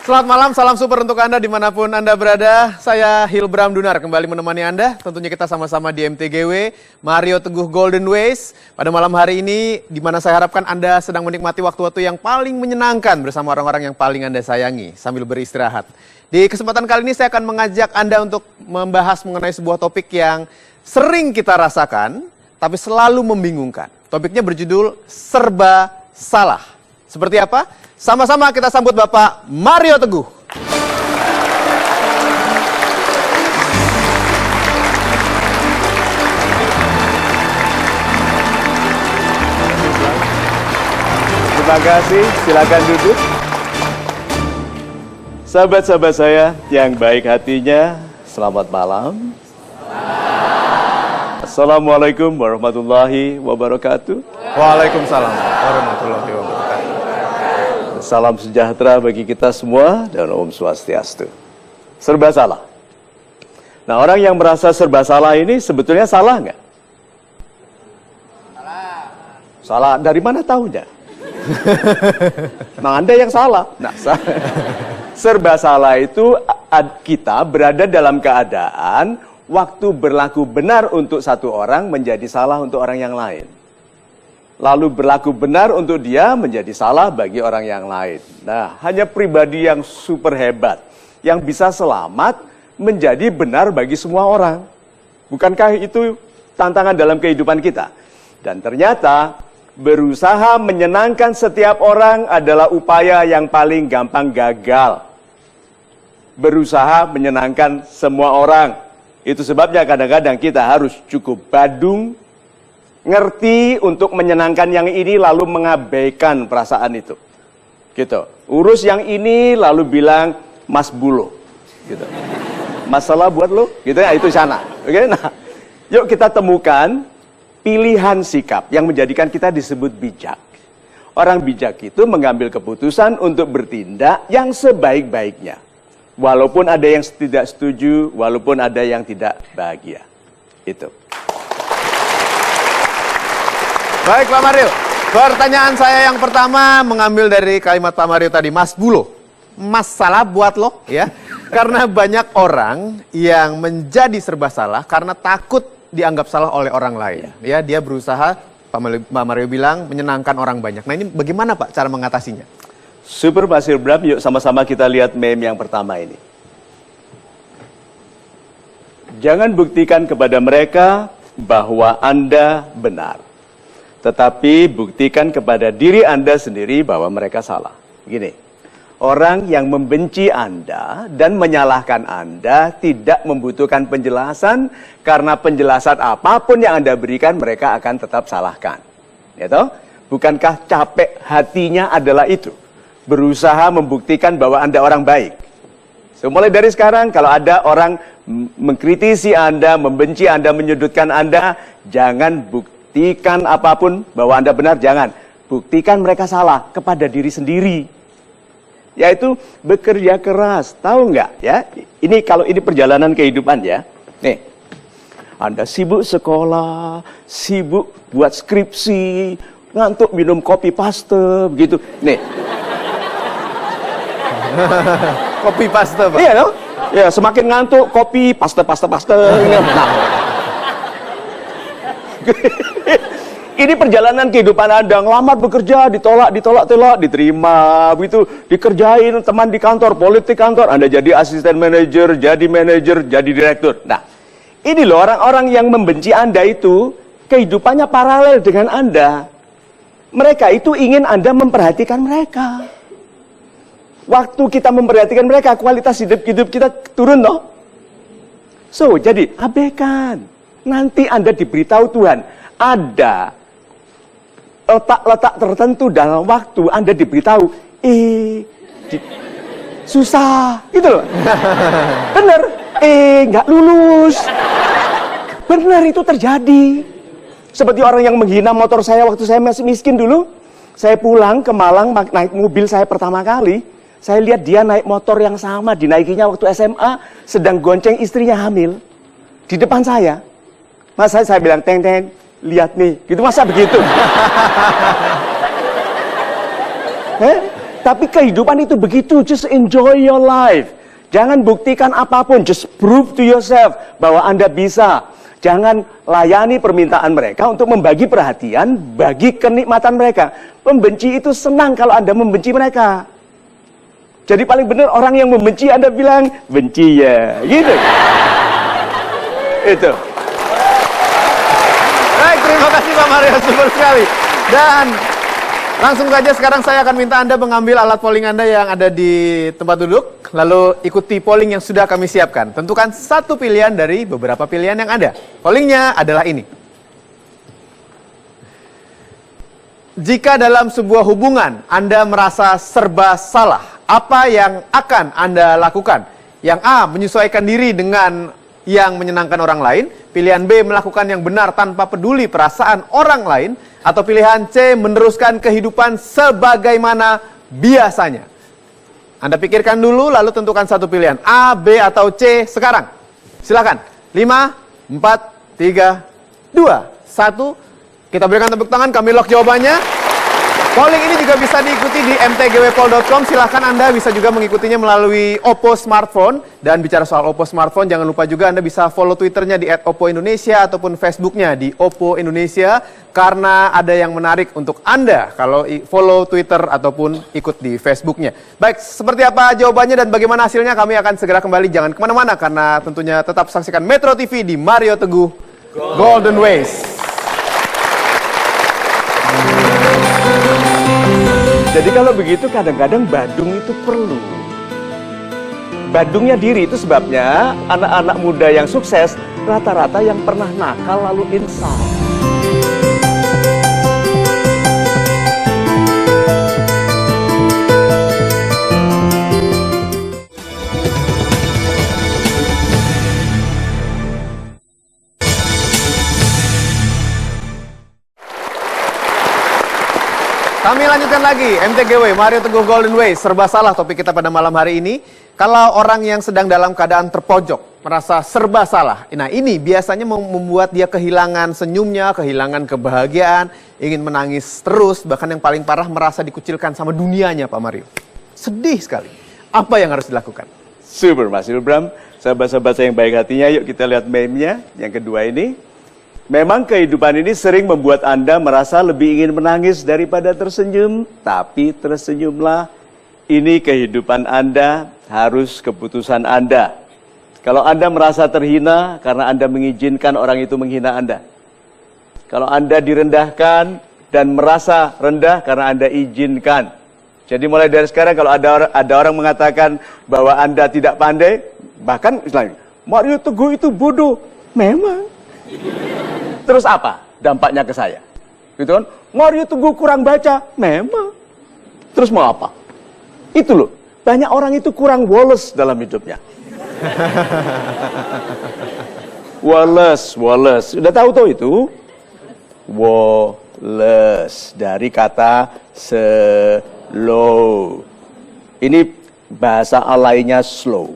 Selamat malam, salam super untuk Anda dimanapun Anda berada. Saya Hilbram Dunar kembali menemani Anda. Tentunya kita sama-sama di MTGW, Mario Teguh Golden Ways. Pada malam hari ini, di mana saya harapkan Anda sedang menikmati waktu-waktu yang paling menyenangkan bersama orang-orang yang paling Anda sayangi sambil beristirahat. Di kesempatan kali ini saya akan mengajak Anda untuk membahas mengenai sebuah topik yang sering kita rasakan, tapi selalu membingungkan. Topiknya berjudul Serba Salah. Seperti apa? Sama-sama kita sambut Bapak Mario Teguh. Terima kasih, silakan duduk. Sahabat-sahabat saya yang baik hatinya, selamat malam. Assalamualaikum warahmatullahi wabarakatuh. Waalaikumsalam warahmatullahi wabarakatuh. Salam sejahtera bagi kita semua dan Om Swastiastu. Serba salah. Nah, orang yang merasa serba salah ini sebetulnya salah nggak? Salah. Dari mana tahunya? Nah, Anda yang salah. Nah, serba salah itu kita berada dalam keadaan waktu berlaku benar untuk satu orang menjadi salah untuk orang yang lain. Lalu berlaku benar untuk dia menjadi salah bagi orang yang lain. Nah, hanya pribadi yang super hebat yang bisa selamat menjadi benar bagi semua orang. Bukankah itu tantangan dalam kehidupan kita? Dan ternyata berusaha menyenangkan setiap orang adalah upaya yang paling gampang gagal. Berusaha menyenangkan semua orang. Itu sebabnya kadang-kadang kita harus cukup badung, ngerti untuk menyenangkan yang ini lalu mengabaikan perasaan itu. Gitu. Urus yang ini lalu bilang Mas Bulo. Gitu. Masalah buat lo, gitu ya, itu sana. Oke, nah, yuk kita temukan pilihan sikap yang menjadikan kita disebut bijak. Orang bijak itu mengambil keputusan untuk bertindak yang sebaik-baiknya. Walaupun ada yang tidak setuju, walaupun ada yang tidak bahagia. Itu. Baik Pak Mario, pertanyaan saya yang pertama mengambil dari kalimat Pak Mario tadi, Mas Bulo. Masalah buat lo, ya. Karena banyak orang yang menjadi serba salah karena takut dianggap salah oleh orang lain. Ya, dia berusaha, Pak Mario bilang, menyenangkan orang banyak. Nah, ini bagaimana Pak cara mengatasinya? Super Pak Hilbram, yuk sama-sama kita lihat meme yang pertama ini. Jangan buktikan kepada mereka bahwa Anda benar. Tetapi buktikan kepada diri Anda sendiri bahwa mereka salah. Gini, orang yang membenci Anda dan menyalahkan Anda tidak membutuhkan penjelasan, karena penjelasan apapun yang Anda berikan mereka akan tetap salahkan. Ya toh? Bukankah capek hatinya adalah itu? Berusaha membuktikan bahwa Anda orang baik. So, mulai dari sekarang kalau ada orang mengkritisi Anda, membenci Anda, menyudutkan Anda, jangan buktikan apapun bahwa Anda benar, jangan. Buktikan mereka salah kepada diri sendiri. Yaitu bekerja keras. Tahu nggak ya? Ini kalau ini perjalanan kehidupan ya. Nih, Anda sibuk sekolah, sibuk buat skripsi, ngantuk minum kopi paste, begitu. Nih. Kopi paste, Pak. Iya dong? Ya, semakin ngantuk kopi paste. Nah. Ini perjalanan kehidupan Anda, ngelamar bekerja, ditolak, diterima, begitu, dikerjain teman di kantor, politik kantor, Anda jadi asisten manajer, jadi direktur. Nah, ini loh orang-orang yang membenci Anda itu, kehidupannya paralel dengan Anda. Mereka itu ingin Anda memperhatikan mereka. Waktu kita memperhatikan mereka, kualitas hidup kita turun loh. So, jadi abaikan. Nanti Anda diberitahu Tuhan, ada letak-letak tertentu dalam waktu Anda diberitahu, susah, gitu loh. Bener, nggak lulus. Bener, itu terjadi. Seperti orang yang menghina motor saya waktu saya masih miskin dulu. Saya pulang ke Malang, naik mobil saya pertama kali. Saya lihat dia naik motor yang sama, dinaikinya waktu SMA, sedang gonceng istrinya hamil. Di depan saya. Mas, saya bilang, teng, lihat nih. Gitu, masa begitu? Tapi kehidupan itu begitu, just enjoy your life. Jangan buktikan apapun, just prove to yourself bahwa Anda bisa. Jangan layani permintaan mereka untuk membagi perhatian, bagi kenikmatan mereka. Pembenci itu senang kalau Anda membenci mereka. Jadi paling benar orang yang membenci Anda bilang, benci ya, gitu. Itu. Baik, terima kasih Pak Mario, super sekali. Dan langsung saja sekarang saya akan minta Anda mengambil alat polling Anda yang ada di tempat duduk. Lalu ikuti polling yang sudah kami siapkan. Tentukan satu pilihan dari beberapa pilihan yang ada. Pollingnya adalah ini. Jika dalam sebuah hubungan Anda merasa serba salah, apa yang akan Anda lakukan? Yang A, menyesuaikan diri dengan yang menyenangkan orang lain. Pilihan B, melakukan yang benar tanpa peduli perasaan orang lain. Atau pilihan C, meneruskan kehidupan sebagaimana biasanya. Anda pikirkan dulu, lalu tentukan satu pilihan. A, B, atau C sekarang. Silakan. 5, 4, 3, 2, 1. Kita berikan tepuk tangan, kami lock jawabannya. Polling ini juga bisa diikuti di mtgwpol.com. Silahkan Anda bisa juga mengikutinya melalui Oppo Smartphone. Dan bicara soal Oppo Smartphone, jangan lupa juga Anda bisa follow Twitternya di @oppo_indonesia ataupun Facebooknya di Oppo Indonesia. Karena ada yang menarik untuk Anda kalau follow Twitter ataupun ikut di Facebooknya. Baik, seperti apa jawabannya dan bagaimana hasilnya kami akan segera kembali. Jangan kemana-mana karena tentunya tetap saksikan Metro TV di Mario Teguh Golden Ways. Jadi kalau begitu kadang-kadang Badung itu perlu. Badungnya diri, itu sebabnya anak-anak muda yang sukses rata-rata yang pernah nakal lalu insaf. Kami lanjutkan lagi, MTGW, Mario Teguh Golden Way, serba salah topik kita pada malam hari ini. Kalau orang yang sedang dalam keadaan terpojok, merasa serba salah. Nah ini biasanya membuat dia kehilangan senyumnya, kehilangan kebahagiaan, ingin menangis terus, bahkan yang paling parah merasa dikucilkan sama dunianya Pak Mario. Sedih sekali. Apa yang harus dilakukan? Super Mas Ilbram, sahabat-sahabat saya yang baik hatinya, yuk kita lihat meme-nya. Yang kedua ini. Memang kehidupan ini sering membuat Anda merasa lebih ingin menangis daripada tersenyum, tapi tersenyumlah. Ini kehidupan Anda, harus keputusan Anda. Kalau Anda merasa terhina karena Anda mengizinkan orang itu menghina Anda. Kalau Anda direndahkan dan merasa rendah karena Anda izinkan. Jadi mulai dari sekarang kalau ada orang mengatakan bahwa Anda tidak pandai, bahkan istilahnya, Mario Teguh itu bodoh. Memang. Terus apa dampaknya ke saya? Gitu kan? Mario Teguh kurang baca. Memang. Terus mau apa? Itu loh. Banyak orang itu kurang Wallace dalam hidupnya. Wallace. Udah tahu itu? Wallace. Dari kata slow. Ini bahasa alainya slow.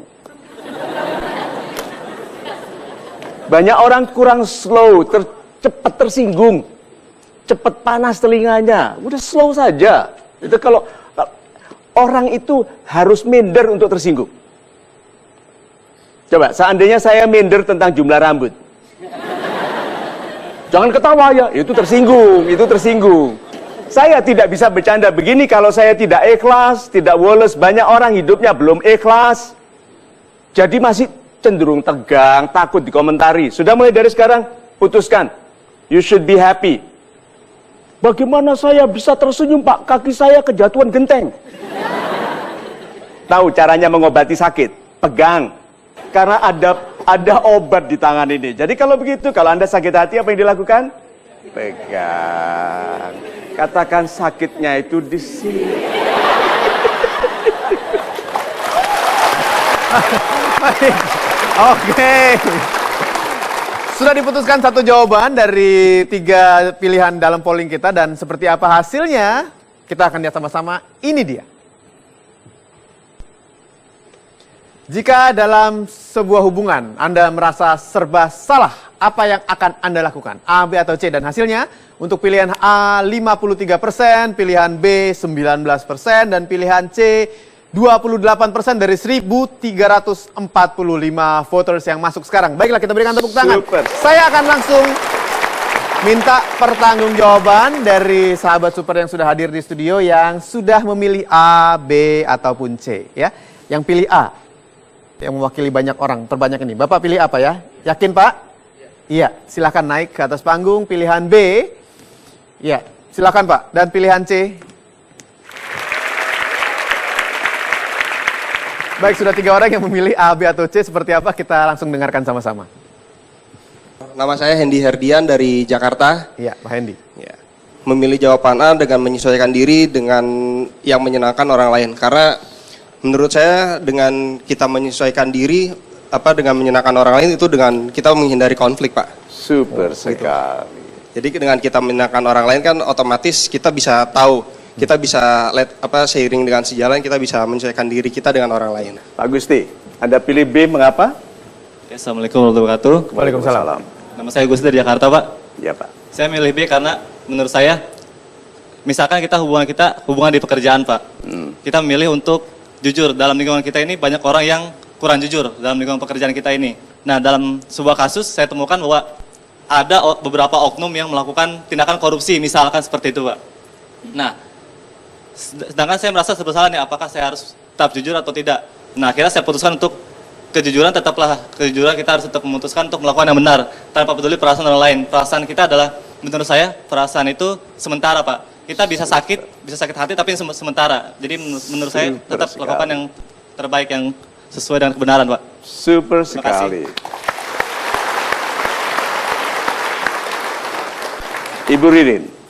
Banyak orang kurang slow, cepat tersinggung, cepat panas telinganya. Udah slow saja. Itu kalau orang itu harus minder untuk tersinggung. Coba, seandainya saya minder tentang jumlah rambut. Jangan ketawa ya, itu tersinggung. Saya tidak bisa bercanda begini kalau saya tidak ikhlas, tidak Wallace. Banyak orang hidupnya belum ikhlas. Jadi masih cenderung tegang, takut dikomentari. Sudah mulai dari sekarang, putuskan. You should be happy. Bagaimana saya bisa tersenyum, Pak? Kaki saya kejatuhan genteng. Tahu caranya mengobati sakit? Pegang. Karena ada obat di tangan ini. Jadi kalau begitu, kalau Anda sakit hati, apa yang dilakukan? Pegang. Katakan sakitnya itu di sini. Oke. Sudah diputuskan satu jawaban dari 3 pilihan dalam polling kita dan seperti apa hasilnya kita akan lihat sama-sama. Ini dia. Jika dalam sebuah hubungan Anda merasa serba salah, Apa yang akan Anda lakukan? A, B, atau C? Dan hasilnya untuk pilihan A 53%, pilihan B 19%, dan pilihan C 28% dari 1.345 voters yang masuk sekarang. Baiklah, kita berikan tepuk tangan. Super. Saya akan langsung minta pertanggungjawaban dari sahabat super yang sudah hadir di studio yang sudah memilih A, B, ataupun C. Ya, yang pilih A, yang mewakili banyak orang, terbanyak ini. Bapak pilih apa ya? Yakin Pak? Iya, silakan naik ke atas panggung. Pilihan B, ya, silakan Pak. Dan pilihan C. Baik, sudah 3 orang yang memilih A, B, atau C. Seperti apa? Kita langsung dengarkan sama-sama. Nama saya Hendy Herdian dari Jakarta. Iya, Pak Hendy. Ya. Memilih jawaban A dengan menyesuaikan diri dengan yang menyenangkan orang lain. Karena menurut saya dengan kita menyesuaikan diri dengan menyenangkan orang lain itu dengan kita menghindari konflik, Pak. Super sekali. Jadi dengan kita menyenangkan orang lain kan otomatis kita bisa tahu, kita bisa seiring dengan sejalan kita bisa menyesuaikan diri kita dengan orang lain. Pak Gusti, Anda pilih B mengapa? Assalamualaikum warahmatullahi wabarakatuh. Waalaikumsalam. Nama saya Gusti dari Jakarta, Pak. Ya, Pak. Saya milih B karena menurut saya, misalkan hubungan di pekerjaan, Pak. Kita memilih untuk jujur. Dalam lingkungan kita ini banyak orang yang kurang jujur dalam lingkungan pekerjaan kita ini. Nah, dalam sebuah kasus saya temukan bahwa ada beberapa oknum yang melakukan tindakan korupsi, misalkan seperti itu, Pak. Nah, sedangkan saya merasa bersalah nih, apakah saya harus tetap jujur atau tidak? Nah, akhirnya saya putuskan untuk kejujuran kita harus tetap memutuskan untuk melakukan yang benar tanpa peduli perasaan orang lain. Perasaan kita adalah, menurut saya, perasaan itu sementara, Pak. Kita bisa sakit hati tapi sementara. Jadi menurut saya Super tetap sekali. lakukan yang terbaik yang sesuai dengan kebenaran, Pak. Super Terima kasih. sekali. Ibu Ririn.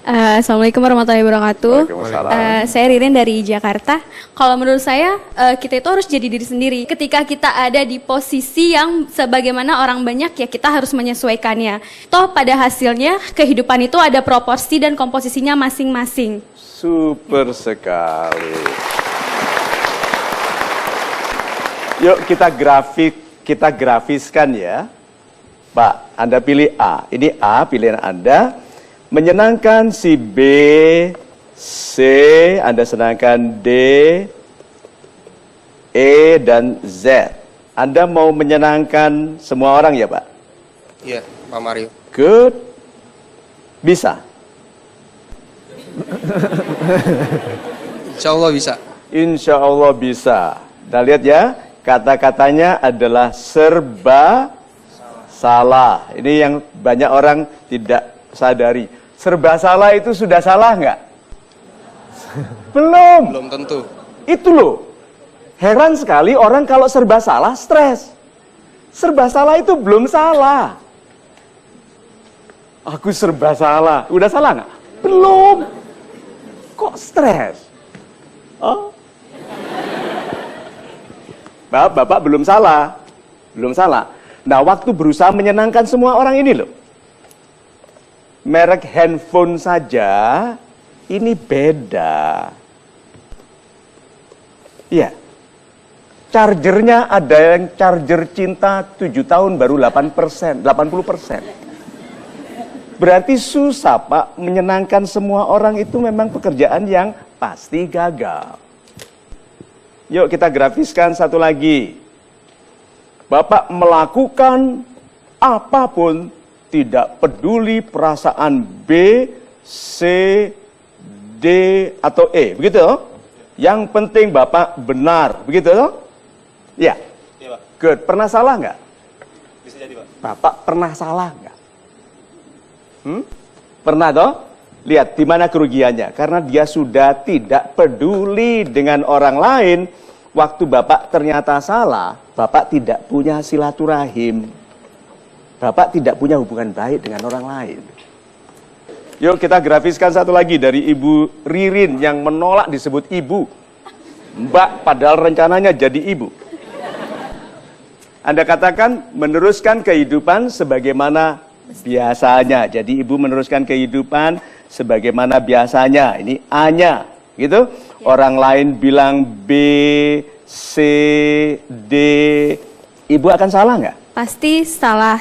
Assalamualaikum warahmatullahi wabarakatuh. Waalaikumsalam. Saya Ririn dari Jakarta. Kalau menurut saya, kita itu harus jadi diri sendiri. Ketika kita ada di posisi yang sebagaimana orang banyak, ya kita harus menyesuaikannya. Toh pada hasilnya, kehidupan itu ada proporsi dan komposisinya masing-masing. Super sekali. Yuk kita grafiskan ya. Pak, Anda pilih A. Ini A, pilihan Anda. Menyenangkan si B, C, Anda senangkan D, E, dan Z. Anda mau menyenangkan semua orang ya, Pak? Iya, Pak Mario. Good. Bisa? Insya Allah bisa. Insya Allah bisa. Kita lihat ya, kata-katanya adalah serba salah. Ini yang banyak orang tidak sadari. Serba salah itu sudah salah nggak? Belum. Belum tentu. Itu loh. Heran sekali orang kalau serba salah stres. Serba salah itu belum salah. Aku serba salah. Udah salah nggak? Belum. Kok stres? Oh. Bapak belum salah. Belum salah. Nah, waktu berusaha menyenangkan semua orang ini loh. Merek handphone saja ini beda. Iya. Chargernya ada yang charger cinta 7 tahun baru 8%, 80%. Berarti susah, Pak, menyenangkan semua orang itu memang pekerjaan yang pasti gagal. Yuk kita grafiskan satu lagi. Bapak melakukan apapun, tidak peduli perasaan B, C, D, atau E. Begitu? Yang penting Bapak benar. Begitu? Ya. Iya, Pak. Good. Pernah salah nggak? Bisa jadi, Pak. Bapak pernah salah nggak? Pernah toh? Lihat di mana kerugiannya. Karena dia sudah tidak peduli dengan orang lain. Waktu Bapak ternyata salah, Bapak tidak punya silaturahim. Bapak tidak punya hubungan baik dengan orang lain. Yuk kita grafiskan satu lagi dari Ibu Ririn yang menolak disebut ibu. Mbak padahal rencananya jadi ibu. Anda katakan meneruskan kehidupan sebagaimana biasanya. Jadi ibu meneruskan kehidupan sebagaimana biasanya. Ini A-nya, gitu. Orang lain bilang B, C, D. Ibu akan salah nggak? Pasti salah.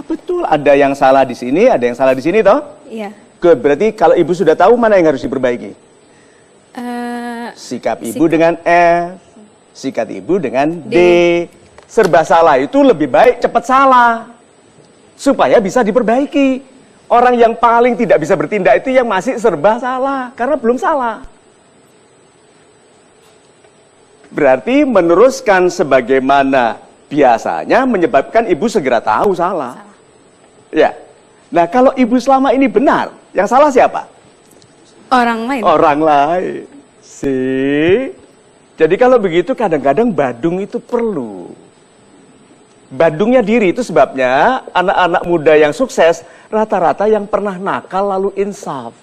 Betul. Ada yang salah di sini, ada yang salah di sini, toh? Iya. Good. Berarti kalau ibu sudah tahu mana yang harus diperbaiki? Sikap ibu dengan F, sikap ibu dengan D. Serba salah itu lebih baik cepat salah, supaya bisa diperbaiki. Orang yang paling tidak bisa bertindak itu yang masih serba salah, karena belum salah. Berarti meneruskan sebagaimana biasanya menyebabkan ibu segera tahu salah. Ya. Nah, kalau ibu selama ini benar, yang salah siapa? Orang lain. Orang lain. Jadi kalau begitu kadang-kadang badung itu perlu. Badungnya diri, itu sebabnya anak-anak muda yang sukses rata-rata yang pernah nakal lalu insaf.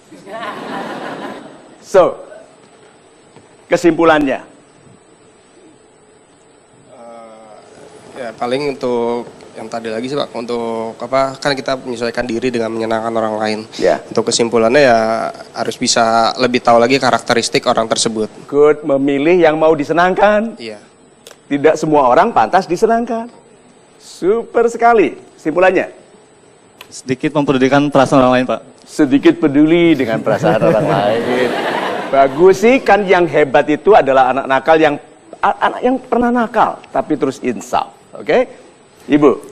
So, kesimpulannya. Ya paling untuk yang tadi lagi sih Pak, untuk apa, kan kita menyesuaikan diri dengan menyenangkan orang lain. Ya. Untuk kesimpulannya ya harus bisa lebih tahu lagi karakteristik orang tersebut. Good, memilih yang mau disenangkan. Iya. Tidak semua orang pantas disenangkan. Super sekali. Kesimpulannya, Sedikit mempedulikan perasaan orang lain, Pak. sedikit peduli dengan perasaan orang lain. Bagus sih, kan yang hebat itu adalah anak nakal anak yang pernah nakal, tapi terus insaf. Oke? Ibu?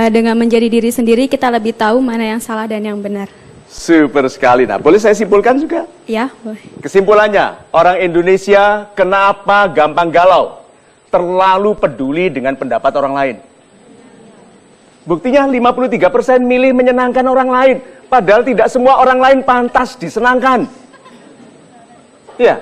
Dengan menjadi diri sendiri, kita lebih tahu mana yang salah dan yang benar. Super sekali. Nah, boleh saya simpulkan juga? Ya, boleh. Kesimpulannya, orang Indonesia kenapa gampang galau? Terlalu peduli dengan pendapat orang lain. Buktinya 53% milih menyenangkan orang lain. Padahal tidak semua orang lain pantas disenangkan. Ya,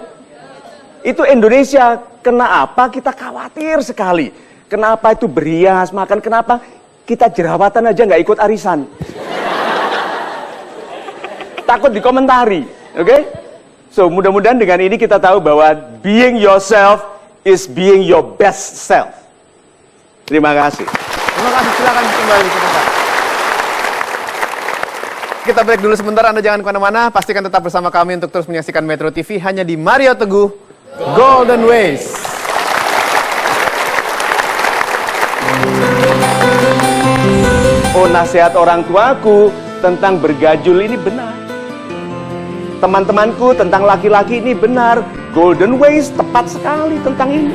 itu Indonesia. Kenapa kita khawatir sekali? Kenapa itu berias, makan, kenapa kita jerawatan aja nggak ikut arisan? Takut dikomentari, oke? So, mudah-mudahan dengan ini kita tahu bahwa being yourself is being your best self. Terima kasih. Terima kasih, silakan kembali sebentar. Kita break dulu sebentar, Anda jangan kemana-mana. Pastikan tetap bersama kami untuk terus menyaksikan Metro TV hanya di Mario Teguh Golden Ways. Oh, nasihat orang tuaku tentang bergajul ini benar. Teman-temanku tentang laki-laki ini benar. Golden Ways tepat sekali tentang ini.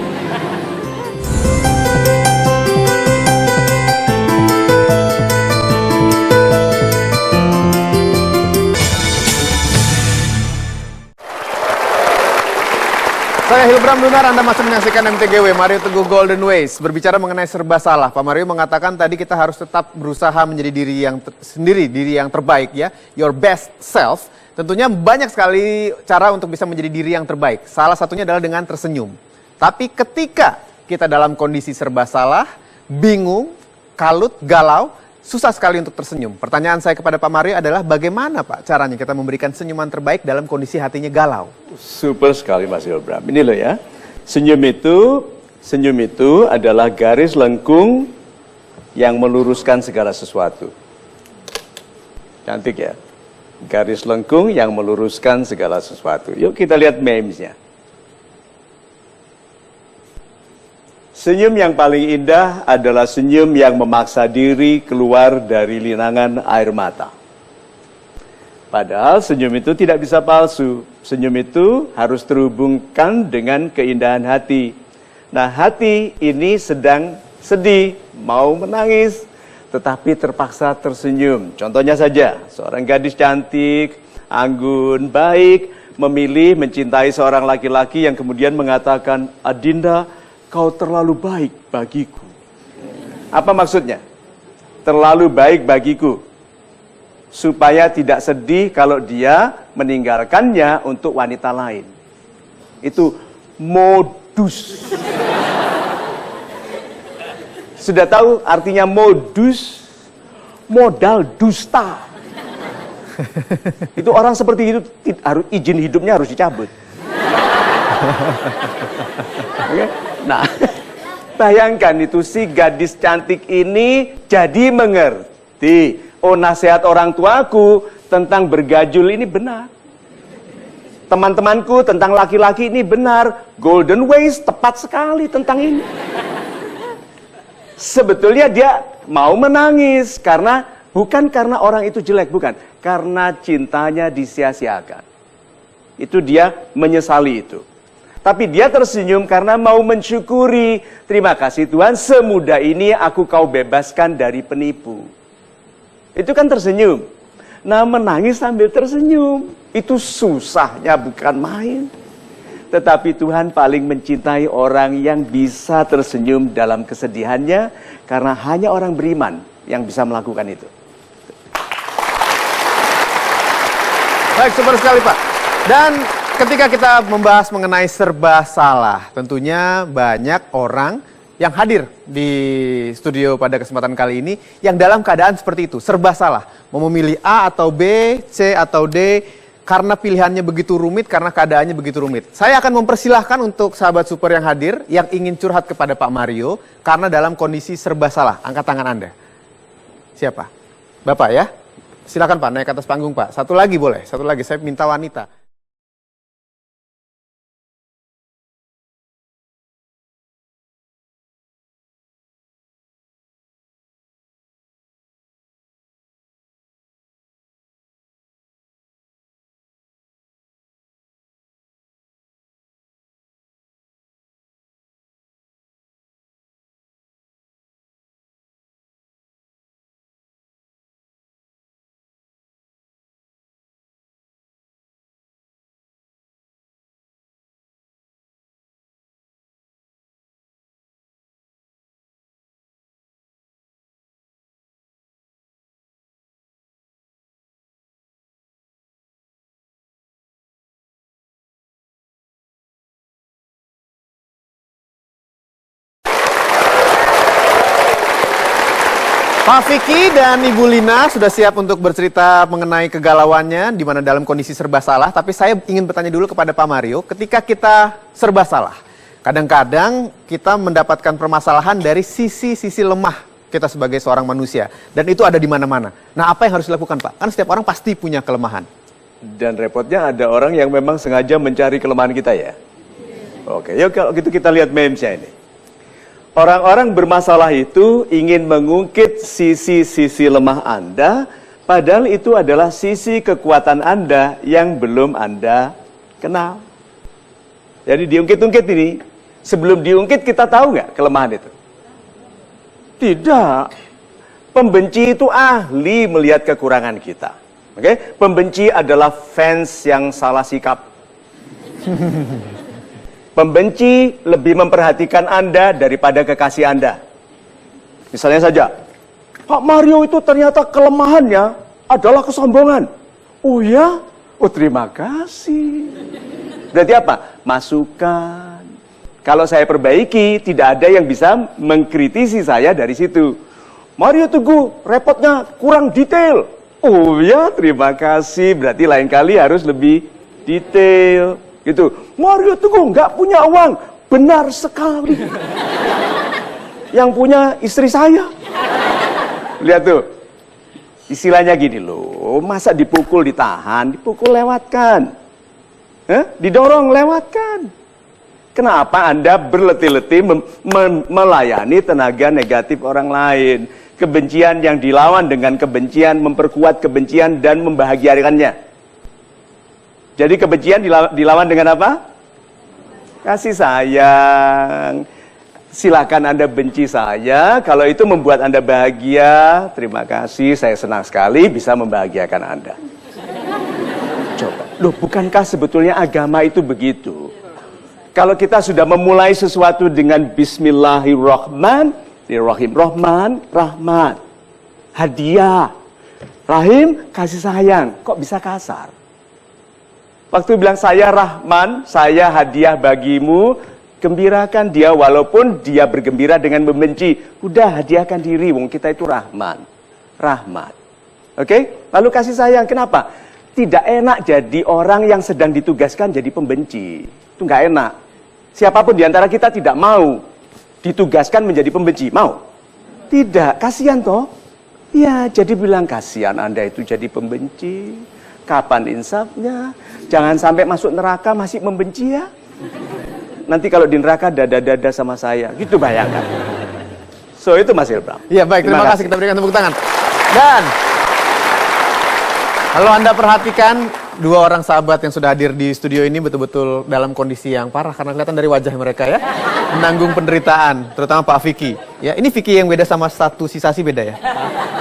Saya Hilbram Dunar, Anda masih menyaksikan MTGW, Mario Teguh Golden Ways. Berbicara mengenai serba salah, Pak Mario mengatakan tadi kita harus tetap berusaha menjadi diri yang sendiri, diri yang terbaik ya. Your best self. Tentunya banyak sekali cara untuk bisa menjadi diri yang terbaik. Salah satunya adalah dengan tersenyum. Tapi ketika kita dalam kondisi serba salah, bingung, kalut, galau, susah sekali untuk tersenyum. Pertanyaan saya kepada Pak Mario adalah bagaimana Pak caranya kita memberikan senyuman terbaik dalam kondisi hatinya galau? Super sekali Mas Hilbram. Ini loh ya. Senyum itu adalah garis lengkung yang meluruskan segala sesuatu. Cantik ya. Garis lengkung yang meluruskan segala sesuatu. Yuk kita lihat memesnya. Senyum yang paling indah adalah senyum yang memaksa diri keluar dari linangan air mata. Padahal senyum itu tidak bisa palsu. Senyum itu harus terhubungkan dengan keindahan hati. Nah, hati ini sedang sedih, mau menangis, tetapi terpaksa tersenyum. Contohnya saja, seorang gadis cantik, anggun, baik, memilih mencintai seorang laki-laki yang kemudian mengatakan, "Adinda, kau terlalu baik bagiku." Apa maksudnya? Terlalu baik bagiku. Supaya tidak sedih kalau dia meninggalkannya untuk wanita lain. Itu modus. Sudah tahu artinya modus? Modal dusta. Itu orang seperti itu harus izin hidupnya harus dicabut. Oke? Nah, bayangkan itu si gadis cantik ini jadi mengerti. Oh, nasihat orang tuaku tentang bergajul ini benar. Teman-temanku tentang laki-laki ini benar. Golden Ways tepat sekali tentang ini. sebetulnya dia mau menangis karena bukan karena orang itu jelek, bukan, karena cintanya disia-siakan. Itu dia menyesali itu. Tapi dia tersenyum karena mau mensyukuri. Terima kasih Tuhan, semudah ini aku kau bebaskan dari penipu. Itu kan tersenyum. Nah, menangis sambil tersenyum, itu susahnya bukan main. Tetapi Tuhan paling mencintai orang yang bisa tersenyum dalam kesedihannya, karena hanya orang beriman yang bisa melakukan itu. Baik, super sekali Pak. Dan ketika kita membahas mengenai serba salah, tentunya banyak orang yang hadir di studio pada kesempatan kali ini yang dalam keadaan seperti itu, serba salah. Mau memilih A atau B, C atau D, karena pilihannya begitu rumit, karena keadaannya begitu rumit. Saya akan mempersilahkan untuk sahabat super yang hadir, yang ingin curhat kepada Pak Mario, karena dalam kondisi serba salah. Angkat tangan Anda. Siapa? Bapak ya? Silakan Pak, naik ke atas panggung Pak. Satu lagi boleh, satu lagi, saya minta wanita. Pak Vicky dan Ibu Lina sudah siap untuk bercerita mengenai kegalauannya di mana dalam kondisi serba salah. Tapi saya ingin bertanya dulu kepada Pak Mario, ketika kita serba salah, kadang-kadang kita mendapatkan permasalahan dari sisi-sisi lemah kita sebagai seorang manusia. Dan itu ada di mana-mana. Nah, apa yang harus dilakukan Pak? Kan setiap orang pasti punya kelemahan. Dan repotnya ada orang yang memang sengaja mencari kelemahan kita ya. Oke, yuk kalau gitu kita lihat memesnya ini. Orang-orang bermasalah itu ingin mengungkit sisi-sisi lemah Anda, padahal itu adalah sisi kekuatan Anda yang belum Anda kenal. Jadi diungkit-ungkit ini, sebelum diungkit kita tahu nggak kelemahan itu? Tidak. Pembenci itu ahli melihat kekurangan kita. Oke? Pembenci adalah fans yang salah sikap. Pembenci lebih memperhatikan Anda daripada kekasih Anda. Misalnya saja, Pak Mario itu ternyata kelemahannya adalah kesombongan. Oh ya? Oh terima kasih. Berarti apa? Masukan. Kalau saya perbaiki, tidak ada yang bisa mengkritisi saya dari situ. Mario Teguh, repotnya kurang detail. Oh ya, terima kasih. Berarti lain kali harus lebih detail. Gitu. Mario Teguh nggak punya uang. Benar sekali. Yang punya istri saya. Lihat tuh. Istilahnya gini loh. Masa dipukul ditahan, dipukul lewatkan. Didorong lewatkan. Kenapa Anda berletih-letih melayani tenaga negatif orang lain? Kebencian yang dilawan dengan kebencian, memperkuat kebencian dan membahagiakannya. Jadi kebencian dilawan dengan apa? Kasih sayang. Silakan Anda benci saya. Kalau itu membuat Anda bahagia, terima kasih. Saya senang sekali bisa membahagiakan Anda. Coba. Loh, bukankah sebetulnya agama itu begitu? Kalau kita sudah memulai sesuatu dengan Bismillahirrahmanirrahim. Rahman, rahmat. Hadiah. Rahim, kasih sayang. Kok bisa kasar? Waktu bilang saya Rahman, saya hadiah bagimu, gembirakan dia walaupun dia bergembira dengan membenci. Udah hadiahkan diri, wong kita itu Rahman, rahmat. Oke? Lalu kasih sayang, kenapa? Tidak enak jadi orang yang sedang ditugaskan jadi pembenci. Itu nggak enak. Siapapun di antara kita tidak mau ditugaskan menjadi pembenci, mau? Tidak, kasihan toh? Ya, jadi bilang kasihan Anda itu jadi pembenci. Kapan insafnya? Jangan sampai masuk neraka masih membenci ya. Nanti kalau di neraka dada-dada sama saya. Gitu bayangkan. So itu Mas Hilbram. Iya baik, terima kasih. Kita berikan tepuk tangan. Dan kalau Anda perhatikan, dua orang sahabat yang sudah hadir di studio ini betul-betul dalam kondisi yang parah karena kelihatan dari wajah mereka ya. Menanggung penderitaan, terutama Pak Vicky. Ya, ini Vicky yang beda sama satu sisasi beda ya?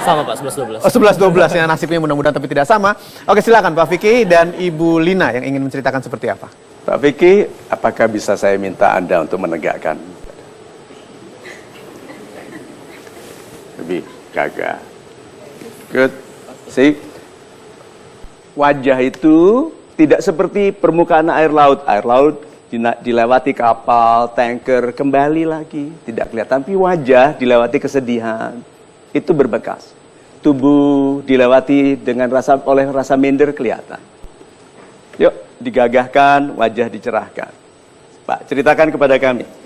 Sama Pak, 11-12. Oh 11-12 ya nasibnya mudah-mudahan tapi tidak sama. Oke silakan Pak Vicky dan Ibu Lina yang ingin menceritakan seperti apa. Pak Vicky, apakah bisa saya minta Anda untuk menegakkan? Lebih gagah. Good. See? Wajah itu tidak seperti permukaan air laut. Air laut dilewati kapal, tanker, kembali lagi. Tidak kelihatan. Tapi wajah dilewati kesedihan. Itu berbekas. Tubuh dilewati dengan oleh rasa minder kelihatan. Yuk, digagahkan, wajah dicerahkan. Pak, ceritakan kepada kami.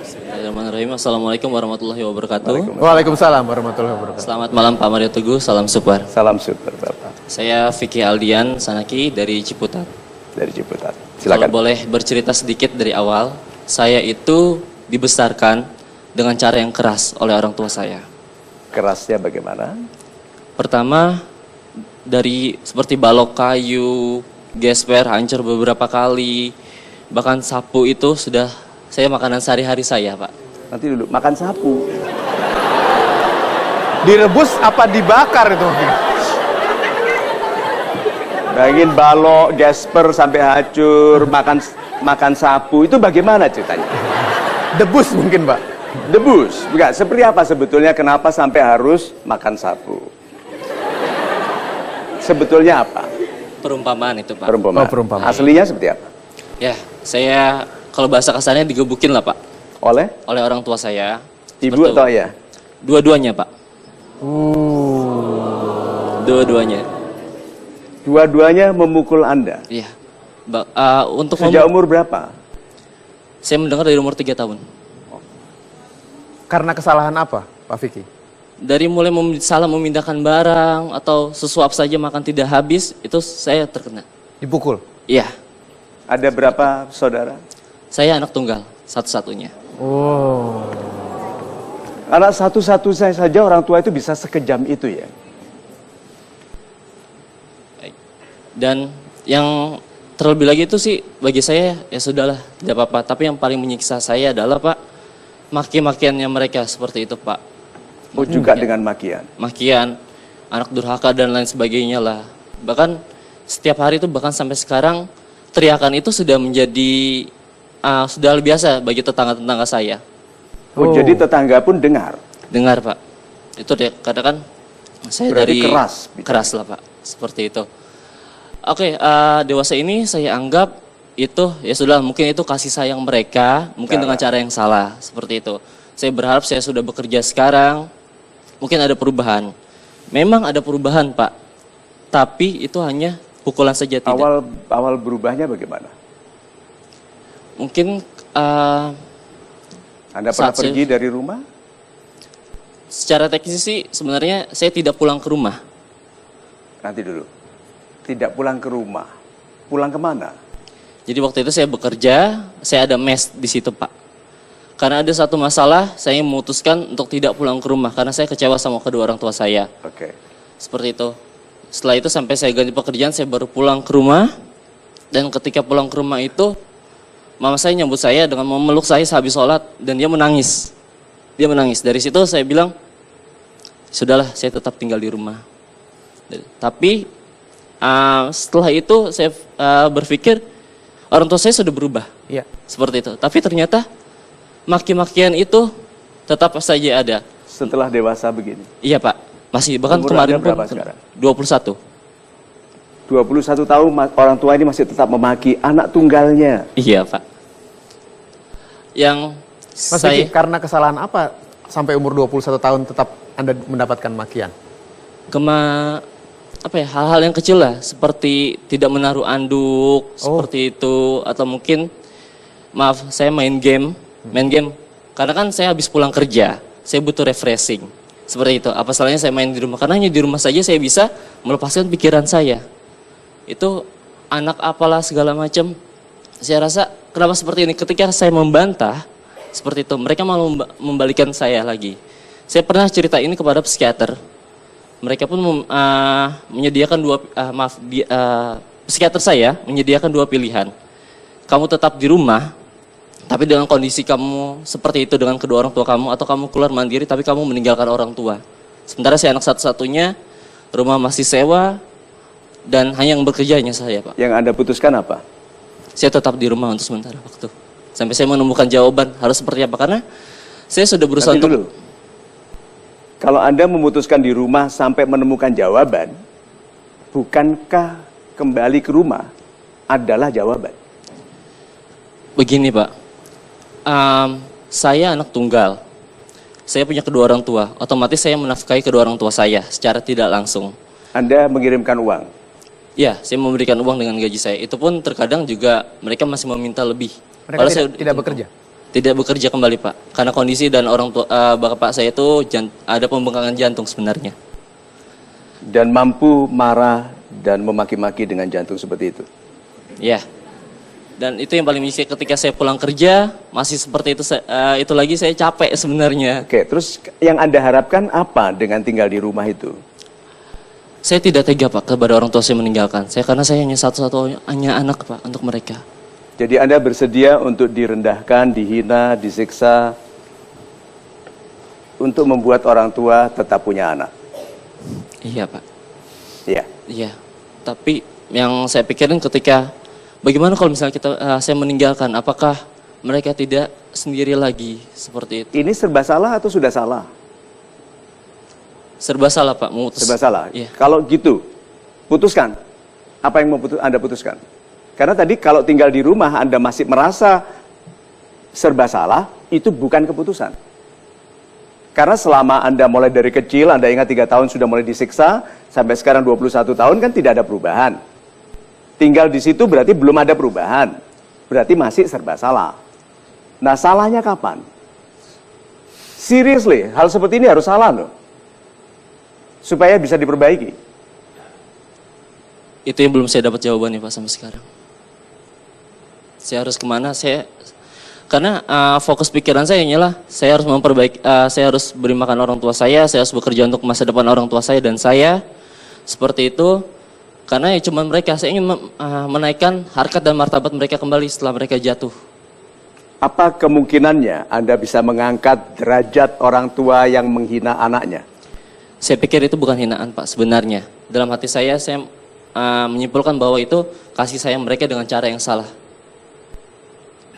Bismillahirrahmanirrahim. Assalamualaikum warahmatullahi wabarakatuh. Waalaikumsalam warahmatullahi wabarakatuh. Selamat malam Pak Mario Teguh, salam super. Salam super, Bapak. Saya Vicky Aldian Sanaki dari Ciputat. Dari Ciputat. Kalau Silakan. boleh bercerita sedikit dari awal, saya itu dibesarkan dengan cara yang keras oleh orang tua saya. Kerasnya bagaimana? Pertama, dari seperti balok kayu, gesper, hancur beberapa kali. Bahkan sapu itu sudah saya makanan sehari-hari saya, Pak. Nanti dulu, makan sapu. Direbus apa dibakar itu? Bayangin balok, gesper sampai hancur, makan sapu, itu bagaimana ceritanya? Debus mungkin Pak. Debus, bukan? Seperti apa sebetulnya kenapa sampai harus makan sapu? Sebetulnya apa? Perumpamaan itu, Pak. Perumpamaan. Oh, perumpamaan. Aslinya seperti apa? Ya, saya kalau bahasa kasarnya digebukin lah, Pak. Oleh Oleh orang tua saya. ibu Betul. atau ayah? Dua-duanya, Pak. Dua-duanya. Dua-duanya memukul Anda. Iya. Untuk Sejak umur berapa? saya mendengar dari umur 3 tahun. Karena kesalahan apa Pak Vicky? Dari mulai salah memindahkan barang atau sesuap saja makan tidak habis, itu saya terkena. Dipukul? Iya. Ada berapa saudara? Saya anak tunggal, satu-satunya. Oh. Anak satu-satunya saja orang tua itu bisa sekejam itu ya. Baik. Dan yang terlebih lagi itu sih bagi saya ya sudahlah, tidak apa-apa. Tapi yang paling menyiksa saya adalah Pak, maki-makiannya mereka seperti itu Pak. Oh juga dengan makian. Makian, anak durhaka dan lain sebagainya lah. Bahkan setiap hari itu bahkan sampai sekarang teriakan itu sudah menjadi sudah biasa bagi tetangga-tetangga saya. Oh, jadi tetangga pun dengar. Dengar Pak, itu dia katakan saya Berarti dari keras, keras lah Pak, seperti itu. Oke, dewasa ini saya anggap itu ya sudah mungkin itu kasih sayang mereka, mungkin dengan cara yang salah seperti itu. Saya berharap saya sudah bekerja sekarang, mungkin ada perubahan. Memang ada perubahan Pak, tapi itu hanya pukulan saja tidak. Awal berubahnya bagaimana? Mungkin Anda pernah saat saya- pergi dari rumah? secara teknis sih sebenarnya saya tidak pulang ke rumah. Nanti dulu. Tidak pulang ke rumah. Pulang kemana? Jadi waktu itu saya bekerja, saya ada mes di situ Pak. Karena ada satu masalah, saya memutuskan untuk tidak pulang ke rumah karena saya kecewa sama kedua orang tua saya. Oke. Seperti itu. Setelah itu sampai saya ganti pekerjaan, saya baru pulang ke rumah. Dan ketika pulang ke rumah itu, mama saya nyambut saya dengan memeluk saya sehabis sholat dan dia menangis. Dia menangis. Dari situ saya bilang, sudahlah saya tetap tinggal di rumah. Tapi setelah itu saya berpikir orang tua saya sudah berubah. Iya. Seperti itu. Tapi ternyata maki-makian itu tetap saja ada. Setelah dewasa begini. Iya Pak, masih bahkan Umur kemarin Anda pun berapa sekarang? 21. 21 tahun orang tua ini masih tetap memaki anak tunggalnya. Iya Pak. Yang Mas saya Vicky, karena kesalahan apa sampai umur 21 tahun tetap Anda mendapatkan makian? hal-hal yang kecil lah, seperti tidak menaruh anduk, seperti itu, atau mungkin maaf saya main game, karena kan saya habis pulang kerja, saya butuh refreshing, seperti itu. Apa salahnya saya main di rumah? Karena hanya di rumah saja saya bisa melepaskan pikiran saya. Itu anak apalah segala macam. Saya rasa kenapa seperti ini? Ketika saya membantah, Seperti itu. Mereka malah membalikan saya lagi. Saya pernah cerita ini kepada psikiater. Mereka pun menyediakan psikiater saya menyediakan dua pilihan. Kamu tetap di rumah, tapi dengan kondisi kamu seperti itu dengan kedua orang tua kamu, atau kamu keluar mandiri tapi kamu meninggalkan orang tua. Sementara saya anak satu-satunya, rumah masih sewa, dan hanya yang bekerja hanya saya, Pak. Yang Anda putuskan apa? Saya tetap di rumah untuk sementara waktu. Sampai saya menemukan jawaban harus seperti apa. Karena saya sudah berusaha Nanti dulu. Kalau Anda memutuskan di rumah sampai menemukan jawaban, bukankah kembali ke rumah adalah jawaban? Begini, Pak. Saya anak tunggal. Saya punya kedua orang tua. Otomatis saya menafkahi kedua orang tua saya secara tidak langsung. Anda mengirimkan uang? Ya, saya memberikan uang dengan gaji saya. Itu pun terkadang juga mereka masih meminta lebih. Mereka tidak bekerja? Tidak bekerja kembali, Pak. Karena kondisi dan orang tua bapak saya itu ada pembengkakan jantung sebenarnya. Dan mampu marah dan memaki-maki dengan jantung seperti itu? Ya. Dan itu yang paling menyiksa ketika saya pulang kerja, masih seperti itu. Itu lagi saya capek sebenarnya. Oke, terus yang Anda harapkan apa dengan tinggal di rumah itu? Saya tidak tega, Pak, kepada orang tua saya meninggalkan saya, karena saya hanya satu-satunya anak, Pak, untuk mereka. Jadi Anda bersedia untuk direndahkan, dihina, disiksa, untuk membuat orang tua tetap punya anak? Iya, Pak. Iya. Iya. Tapi yang saya pikirin ketika, bagaimana kalau misalnya saya meninggalkan, apakah mereka tidak sendiri lagi seperti itu? Ini serba salah atau sudah salah? Serba salah, Pak, memutus. Serba salah. Iya. Kalau gitu, putuskan. Apa yang Anda putuskan? Karena tadi kalau tinggal di rumah Anda masih merasa serba salah, itu bukan keputusan. Karena selama Anda mulai dari kecil, Anda ingat 3 tahun sudah mulai disiksa, sampai sekarang 21 tahun kan tidak ada perubahan. Tinggal di situ berarti belum ada perubahan. Berarti masih serba salah. Nah, salahnya kapan? Seriously, hal seperti ini harus salah loh. Supaya bisa diperbaiki. Itu yang belum saya dapat jawabannya, Pak, sampai sekarang. Saya harus kemana? Karena fokus pikiran saya hanyalah saya harus memperbaiki, saya harus beri makan orang tua saya harus bekerja untuk masa depan orang tua saya dan saya seperti itu. Karena ya cuma mereka, saya ingin menaikkan harkat dan martabat mereka kembali setelah mereka jatuh. Apa kemungkinannya Anda bisa mengangkat derajat orang tua yang menghina anaknya? Saya pikir itu bukan hinaan, Pak, sebenarnya. Dalam hati saya menyimpulkan bahwa itu kasih sayang mereka dengan cara yang salah.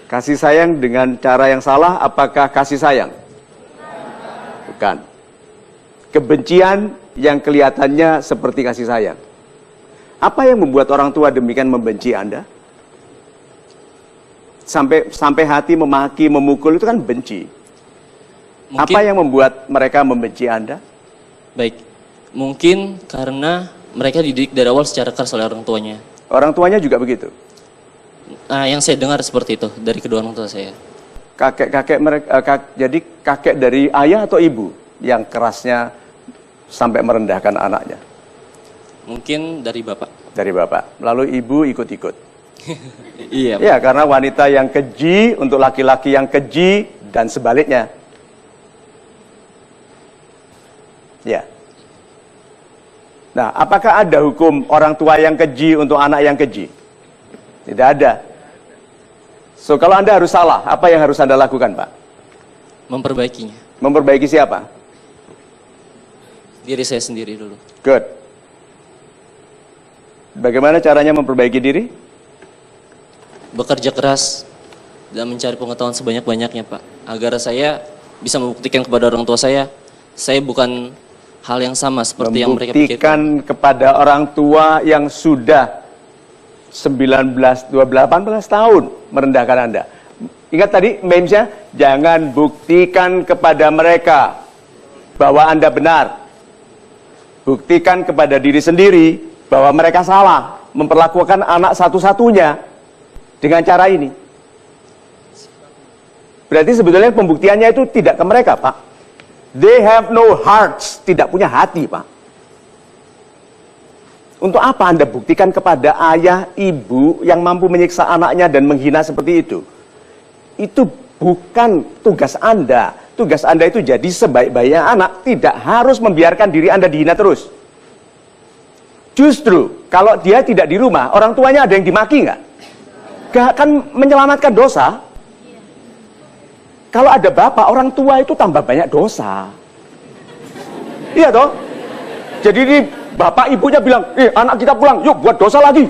Kasih sayang dengan cara yang salah, apakah kasih sayang? Bukan. Kebencian yang kelihatannya seperti kasih sayang. Apa yang membuat orang tua demikian membenci Anda? Sampai hati memaki, memukul, itu kan benci. Apa yang membuat mereka membenci Anda? Baik, mungkin karena mereka dididik dari awal secara keras oleh orang tuanya. Orang tuanya juga begitu? Yang saya dengar seperti itu dari kedua orang tua saya. Kakek mereka, jadi kakek dari ayah atau ibu yang kerasnya sampai merendahkan anaknya? Mungkin dari bapak. Dari bapak. Lalu ibu ikut-ikut? Iya. Ya, karena wanita yang keji untuk laki-laki yang keji dan sebaliknya. Ya. Nah, apakah ada hukum orang tua yang keji untuk anak yang keji? Tidak ada. So, kalau Anda harus salah, apa yang harus Anda lakukan, Pak? Memperbaikinya. Memperbaiki siapa? Diri saya sendiri dulu. Good. Bagaimana caranya memperbaiki diri? Bekerja keras dan mencari pengetahuan sebanyak-banyaknya, Pak. Agar saya bisa membuktikan kepada orang tua saya bukan hal yang sama seperti yang mereka pikirkan. Membuktikan kepada orang tua yang sudah 19, 18 tahun merendahkan Anda. Ingat tadi memesnya, jangan buktikan kepada mereka bahwa Anda benar. Buktikan kepada diri sendiri bahwa mereka salah memperlakukan anak satu-satunya dengan cara ini. Berarti sebetulnya pembuktiannya itu tidak ke mereka, Pak. They have no hearts, tidak punya hati, Pak. Untuk apa Anda buktikan kepada ayah, ibu yang mampu menyiksa anaknya dan menghina seperti itu? Itu Bukan tugas Anda. Tugas Anda itu jadi sebaik-baiknya anak, tidak harus membiarkan diri Anda dihina terus. Justru, kalau dia tidak di rumah, orang tuanya ada yang dimaki nggak? Nggak akan menyelamatkan dosa. Kalau ada bapak, orang tua itu tambah banyak dosa. Iya toh? Jadi ini bapak ibunya bilang, anak kita pulang, yuk buat dosa lagi.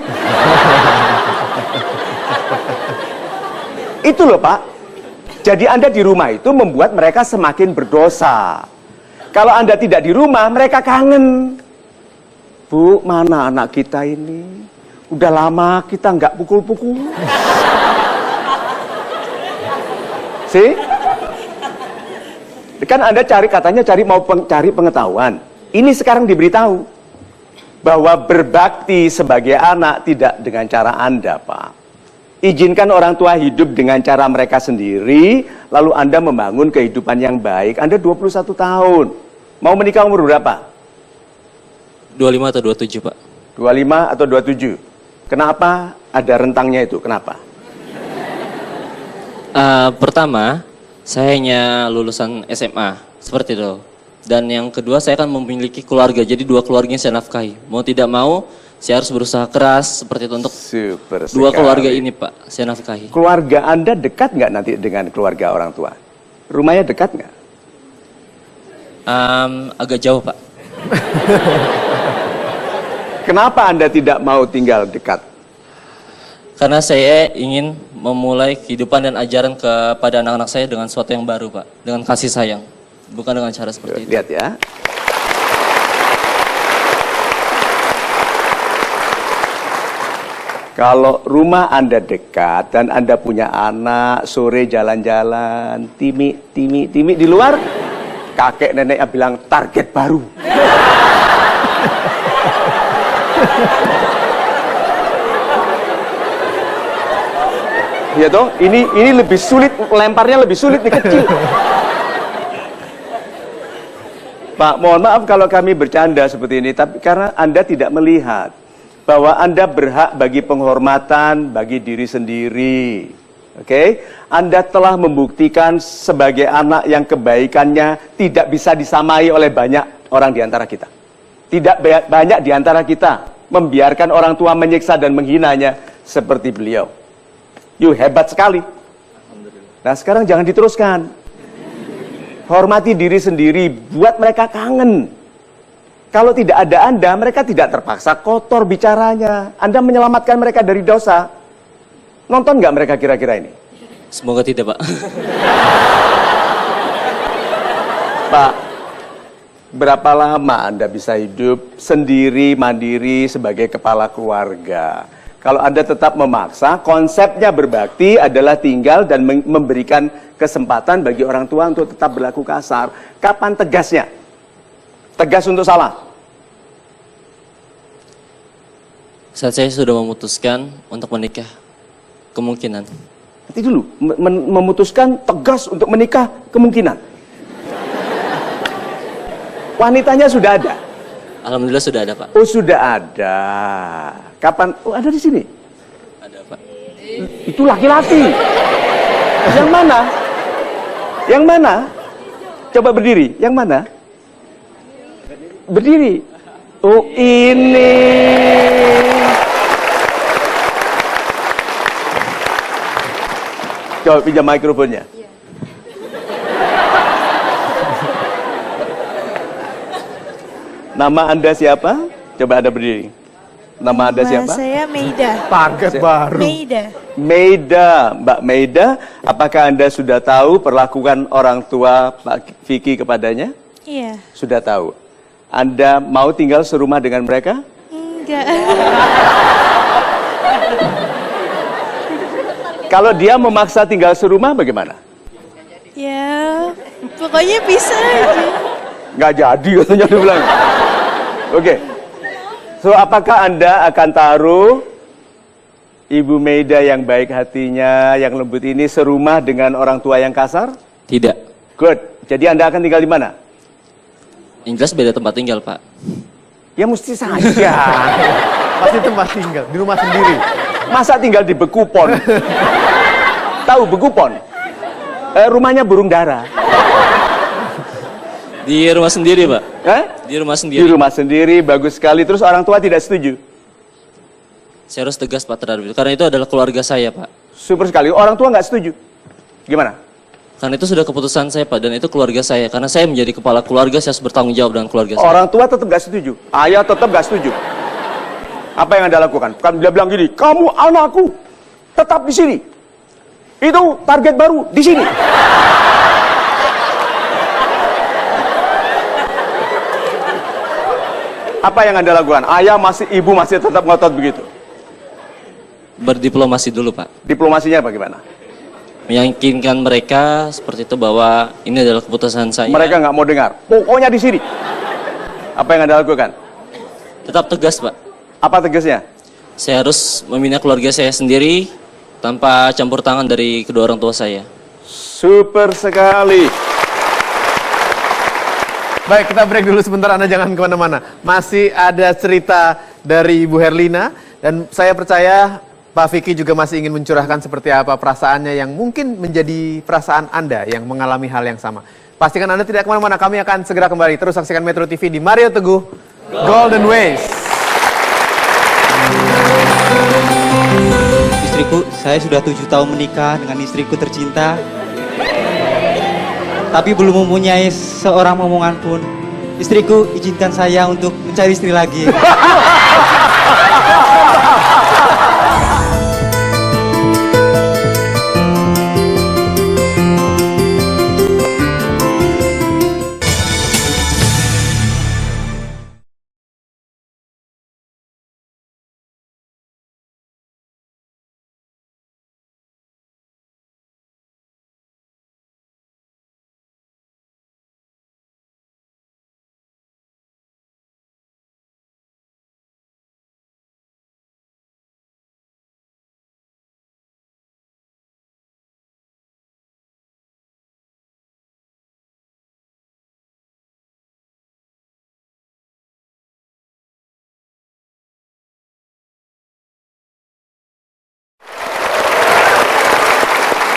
Itu loh Pak. Jadi Anda di rumah itu membuat mereka semakin berdosa. Kalau Anda tidak di rumah, mereka kangen. Bu, mana anak kita ini? Udah lama kita nggak pukul-pukul. See? Kan Anda katanya cari pengetahuan. Ini sekarang diberitahu bahwa berbakti sebagai anak tidak dengan cara Anda, Pak. Izinkan orang tua hidup dengan cara mereka sendiri, lalu Anda membangun kehidupan yang baik. Anda 21 tahun. Mau menikah umur berapa? 25 atau 27, Pak. 25 atau 27. Kenapa ada rentangnya itu? Kenapa? Pertama, saya hanya lulusan SMA, seperti itu. Dan yang kedua, saya akan memiliki keluarga, jadi 2 keluarga yang saya nafkahi. Mau tidak mau, saya harus berusaha keras seperti itu untuk Super 2 keluarga ini, Pak, saya nafkahi. Keluarga Anda dekat nggak nanti dengan keluarga orang tua? Rumahnya dekat nggak? Agak jauh, Pak. Kenapa Anda tidak mau tinggal dekat? Karena saya ingin memulai kehidupan dan ajaran kepada anak-anak saya dengan sesuatu yang baru, Pak. Dengan kasih sayang, bukan dengan cara seperti itu. Lihat ya. Kalau rumah Anda dekat dan Anda punya anak, sore jalan-jalan, timik di luar, kakek neneknya bilang target baru. Ya toh, ini lebih sulit, lemparnya lebih sulit nih, kecil. Pak, mohon maaf kalau kami bercanda seperti ini, tapi karena Anda tidak melihat bahwa Anda berhak bagi penghormatan bagi diri sendiri. Oke? Anda telah membuktikan sebagai anak yang kebaikannya tidak bisa disamai oleh banyak orang di antara kita. Tidak banyak di antara kita membiarkan orang tua menyiksa dan menghinanya seperti beliau. You hebat sekali. Nah, sekarang jangan diteruskan. Hormati diri sendiri, buat mereka kangen. Kalau tidak ada Anda, mereka tidak terpaksa kotor bicaranya. Anda menyelamatkan mereka dari dosa. Nonton nggak mereka kira-kira ini? Semoga tidak, Pak. Pak, berapa lama Anda bisa hidup sendiri, mandiri sebagai kepala keluarga? Kalau Anda tetap memaksa, konsepnya berbakti adalah tinggal dan memberikan kesempatan bagi orang tua untuk tetap berlaku kasar. Kapan tegasnya? Tegas untuk salah. Saat saya sudah memutuskan untuk menikah, kemungkinan. Nanti dulu, memutuskan tegas untuk menikah, kemungkinan. Wanitanya sudah ada? Alhamdulillah sudah ada, Pak. Oh, sudah ada. Kapan? Oh, ada di sini? Ada, Pak. Itu laki-laki. Yang mana? Yang mana? Coba berdiri. Yang mana? Berdiri. Oh, ini. Coba pinjam mikrofonnya. Nama Anda siapa? Coba Anda berdiri. Nama Anda siapa? Saya Meida. Target baru. Meida. Meida. Mbak Meida, apakah Anda sudah tahu perlakuan orang tua Pak Vicky kepadanya? Iya. Sudah tahu. Anda mau tinggal serumah dengan mereka? Enggak. Kalau dia memaksa tinggal serumah bagaimana? Ya, pokoknya bisa aja. Nggak jadi katanya dia bilang. Oke. So, apakah Anda akan taruh Ibu Meida yang baik hatinya, yang lembut ini serumah dengan orang tua yang kasar? Tidak. Good. Jadi Anda akan tinggal di mana? Yang jelas beda tempat tinggal, Pak. Ya mesti saja. Pasti tempat tinggal, di rumah sendiri. Masa tinggal di Bekupon? Tahu Bekupon? Rumahnya burung dara. Di rumah sendiri, Pak. Di rumah Di sendiri. rumah sendiri, bagus sekali. Terus orang tua tidak setuju? Saya harus tegas, Pak, terhadap itu. Karena itu adalah keluarga saya, Pak. Super sekali. Orang tua nggak setuju? Gimana? Karena itu sudah keputusan saya, Pak, dan itu keluarga saya. Karena saya menjadi kepala keluarga, saya harus bertanggung jawab dengan keluarga saya. Orang tua tetap nggak setuju? Ayah tetap nggak setuju? Apa yang Anda lakukan? Kan dia bilang gini, kamu anakku, tetap di sini. Itu target baru, di sini. Apa yang Anda lakukan? Ayah masih, ibu masih tetap ngotot begitu. Berdiplomasi dulu, Pak. Diplomasinya bagaimana? Meyakinkan mereka seperti itu bahwa ini adalah keputusan saya. Mereka nggak mau dengar. Pokoknya di sini. Apa yang Anda lakukan? Tetap tegas, Pak. Apa tegasnya? Saya harus membina keluarga saya sendiri tanpa campur tangan dari kedua orang tua saya. Super sekali. Baik, kita break dulu sebentar, Anda jangan kemana-mana. Masih ada cerita dari Ibu Herlina, dan saya percaya Pak Vicky juga masih ingin mencurahkan seperti apa perasaannya yang mungkin menjadi perasaan Anda yang mengalami hal yang sama. Pastikan Anda tidak kemana-mana, kami akan segera kembali. Terus saksikan Metro TV di Mario Teguh Golden Ways. Istriku, saya sudah 7 tahun menikah dengan istriku tercinta. Tapi belum mempunyai seorang momongan pun. Istriku, izinkan saya untuk mencari istri lagi.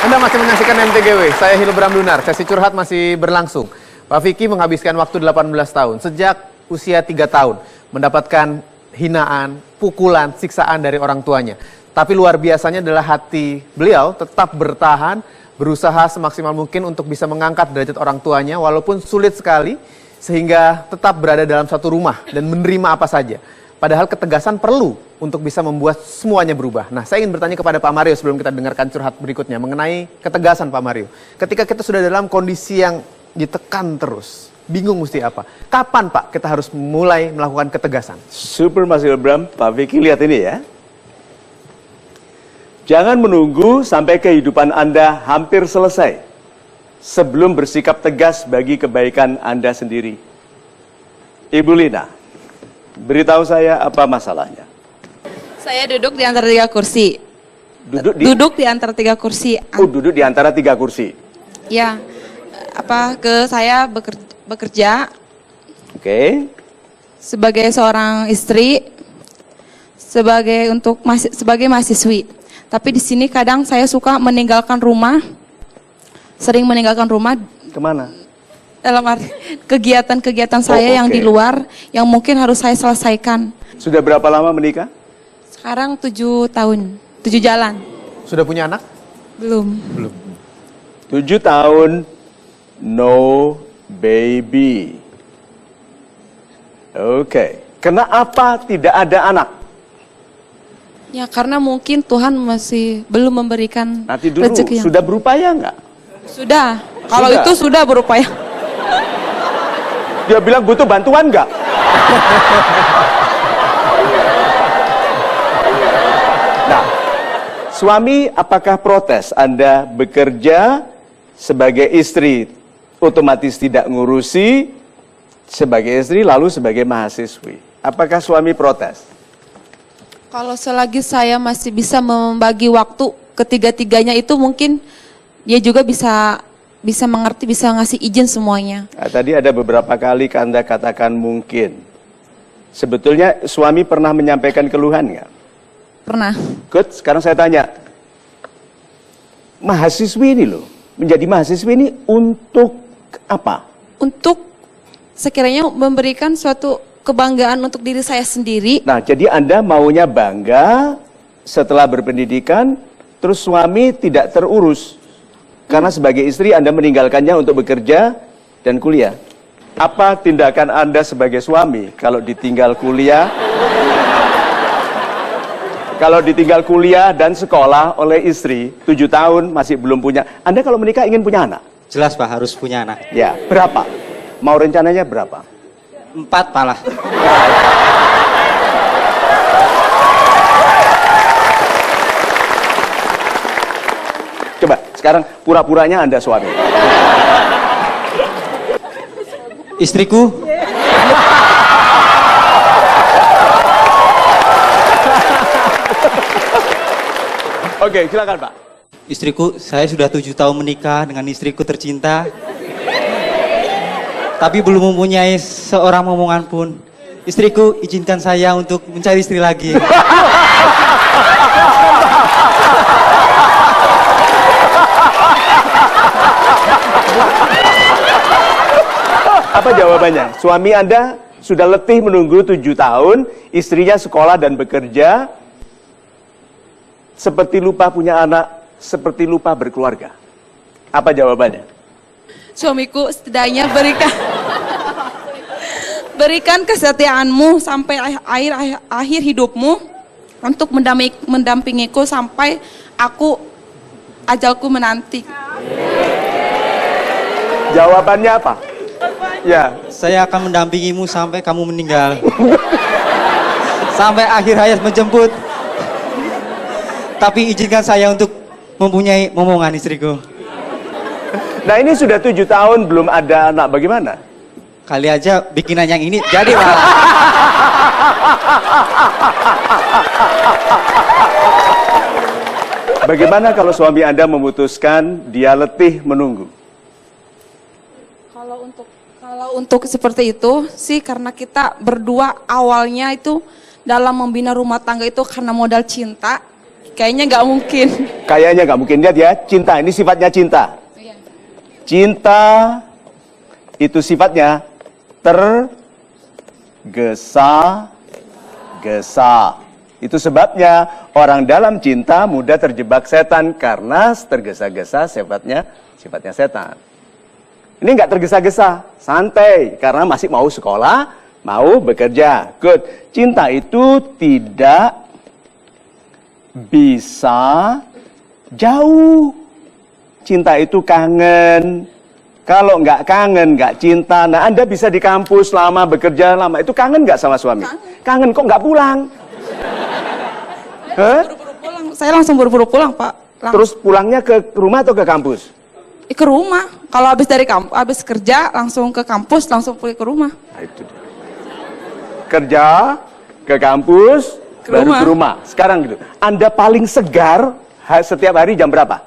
Anda masih menyaksikan MTGW, saya Hilbram Dunar, sesi curhat masih berlangsung. Pak Vicky menghabiskan waktu 18 tahun, sejak usia 3 tahun, mendapatkan hinaan, pukulan, siksaan dari orang tuanya. Tapi luar biasanya adalah hati beliau tetap bertahan, berusaha semaksimal mungkin untuk bisa mengangkat derajat orang tuanya, walaupun sulit sekali, sehingga tetap berada dalam satu rumah dan menerima apa saja. Padahal ketegasan perlu untuk bisa membuat semuanya berubah. Nah, saya ingin bertanya kepada Pak Mario sebelum kita dengarkan curhat berikutnya mengenai ketegasan Pak Mario. Ketika kita sudah dalam kondisi yang ditekan terus, bingung mesti apa. Kapan Pak kita harus mulai melakukan ketegasan? Super Mas Hilbram, Pak Vicky lihat ini ya. Jangan menunggu sampai kehidupan Anda hampir selesai sebelum bersikap tegas bagi kebaikan Anda sendiri. Ibu Lina, beritahu saya apa masalahnya. Saya duduk di antara 3 kursi. Duduk di antara 3 kursi. Duduk di antara 3 kursi. Ya, saya bekerja. Oke. Sebagai seorang istri, sebagai mahasiswi. Tapi di sini kadang saya suka meninggalkan rumah. Sering meninggalkan rumah. Kemana? Dalam arti kegiatan-kegiatan saya yang di luar, yang mungkin harus saya selesaikan. Sudah berapa lama menikah? Sekarang 7 tahun, 7 jalan. Sudah punya anak? Belum. 7 tahun, no baby. Oke. Kenapa tidak ada anak? Ya karena mungkin Tuhan masih belum memberikan Nanti dulu, rezeki yang... sudah berupaya nggak? Sudah. Kalau Sudah. itu sudah berupaya. Dia bilang butuh bantuan nggak? Nah, suami apakah protes Anda bekerja sebagai istri otomatis tidak ngurusi sebagai istri lalu sebagai mahasiswi? Apakah suami protes? Kalau selagi saya masih bisa membagi waktu ketiga-tiganya itu mungkin dia juga bisa mengerti, bisa ngasih izin semuanya. Nah, tadi ada beberapa kali Anda katakan mungkin. Sebetulnya suami pernah menyampaikan keluhan nggak? Pernah. Good, sekarang saya tanya. Mahasiswi ini loh, menjadi mahasiswi ini untuk apa? Untuk sekiranya memberikan suatu kebanggaan untuk diri saya sendiri. Nah, jadi Anda maunya bangga setelah berpendidikan, terus suami tidak terurus. Karena sebagai istri Anda meninggalkannya untuk bekerja dan kuliah. Apa tindakan Anda sebagai suami kalau ditinggal kuliah? Kalau ditinggal kuliah dan sekolah oleh istri, 7 tahun masih belum punya. Anda kalau menikah ingin punya anak? Jelas Pak, harus punya anak. Ya, berapa? Mau rencananya berapa? 4 malah. Coba, sekarang pura-puranya Anda suami. Istriku, Oke, silakan Pak. istriku, saya sudah 7 tahun menikah dengan istriku tercinta. Tapi belum mempunyai seorang momongan pun. Istriku, izinkan saya untuk mencari istri lagi. Apa jawabannya? Suami Anda sudah letih menunggu 7 tahun, istrinya sekolah dan bekerja, seperti lupa punya anak, seperti lupa berkeluarga. Apa jawabannya? Suamiku setidaknya berikan kesetiaanmu sampai akhir hidupmu untuk mendampingiku sampai ajalku menanti. Jawabannya apa? Ya, Saya akan mendampingimu sampai kamu meninggal. Sampai akhir hayat menjemput. Tapi izinkan saya untuk mempunyai momongan istriku. nah ini sudah 7 tahun belum ada anak, bagaimana? Kali aja bikinan yang ini jadi Pak. Bagaimana kalau suami Anda memutuskan dia letih menunggu? Kalau untuk seperti itu sih, karena kita berdua awalnya itu dalam membina rumah tangga itu karena modal cinta, kayaknya nggak mungkin. Kayaknya nggak mungkin. Lihat ya, cinta ini sifatnya cinta. Cinta itu sifatnya tergesa-gesa. Itu sebabnya orang dalam cinta mudah terjebak setan, karena tergesa-gesa sifatnya setan. Ini nggak tergesa-gesa, santai, karena masih mau sekolah, mau bekerja. Good. Cinta itu tidak bisa jauh. Cinta itu kangen. Kalau nggak kangen, nggak cinta. Nah, Anda bisa di kampus lama, bekerja lama. Itu kangen nggak sama suami? Kangen kok nggak pulang? Buru-buru pulang. Saya langsung buru-buru pulang, Pak. Terus pulangnya ke rumah atau ke kampus? Ke rumah. Kalau habis kerja langsung ke kampus, langsung pulang ke rumah. Nah, itu dia. Kerja, ke kampus, baru ke rumah. Sekarang gitu. Anda paling segar setiap hari jam berapa?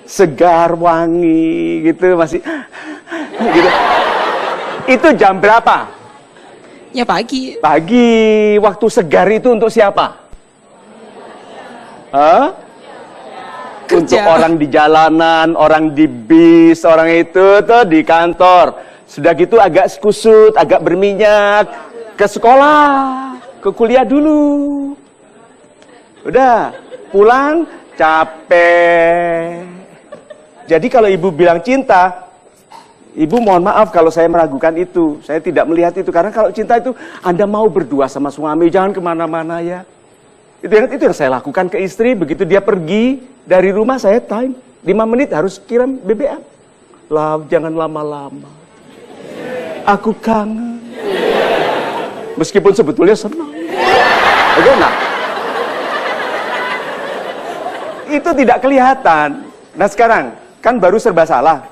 Segar, wangi, gitu masih gitu. Itu jam berapa? Ya pagi. Pagi. Waktu segar itu untuk siapa? Hah? Kerja. Untuk orang di jalanan, orang di bis, orang itu tuh di kantor. Sudah gitu agak kusut, agak berminyak. Ke sekolah, ke kuliah dulu. Udah, pulang capek. Jadi kalau ibu bilang cinta, ibu mohon maaf kalau saya meragukan itu. Saya tidak melihat itu. Karena kalau cinta itu, Anda mau berdua sama suami, jangan kemana-mana ya. Itu yang saya lakukan ke istri. Begitu dia pergi dari rumah, saya time 5 menit harus kirim BBM. Lah, jangan lama-lama. Aku kangen. Meskipun sebetulnya senang. Bagaimana? Itu tidak kelihatan. Nah sekarang, kan baru serba salah.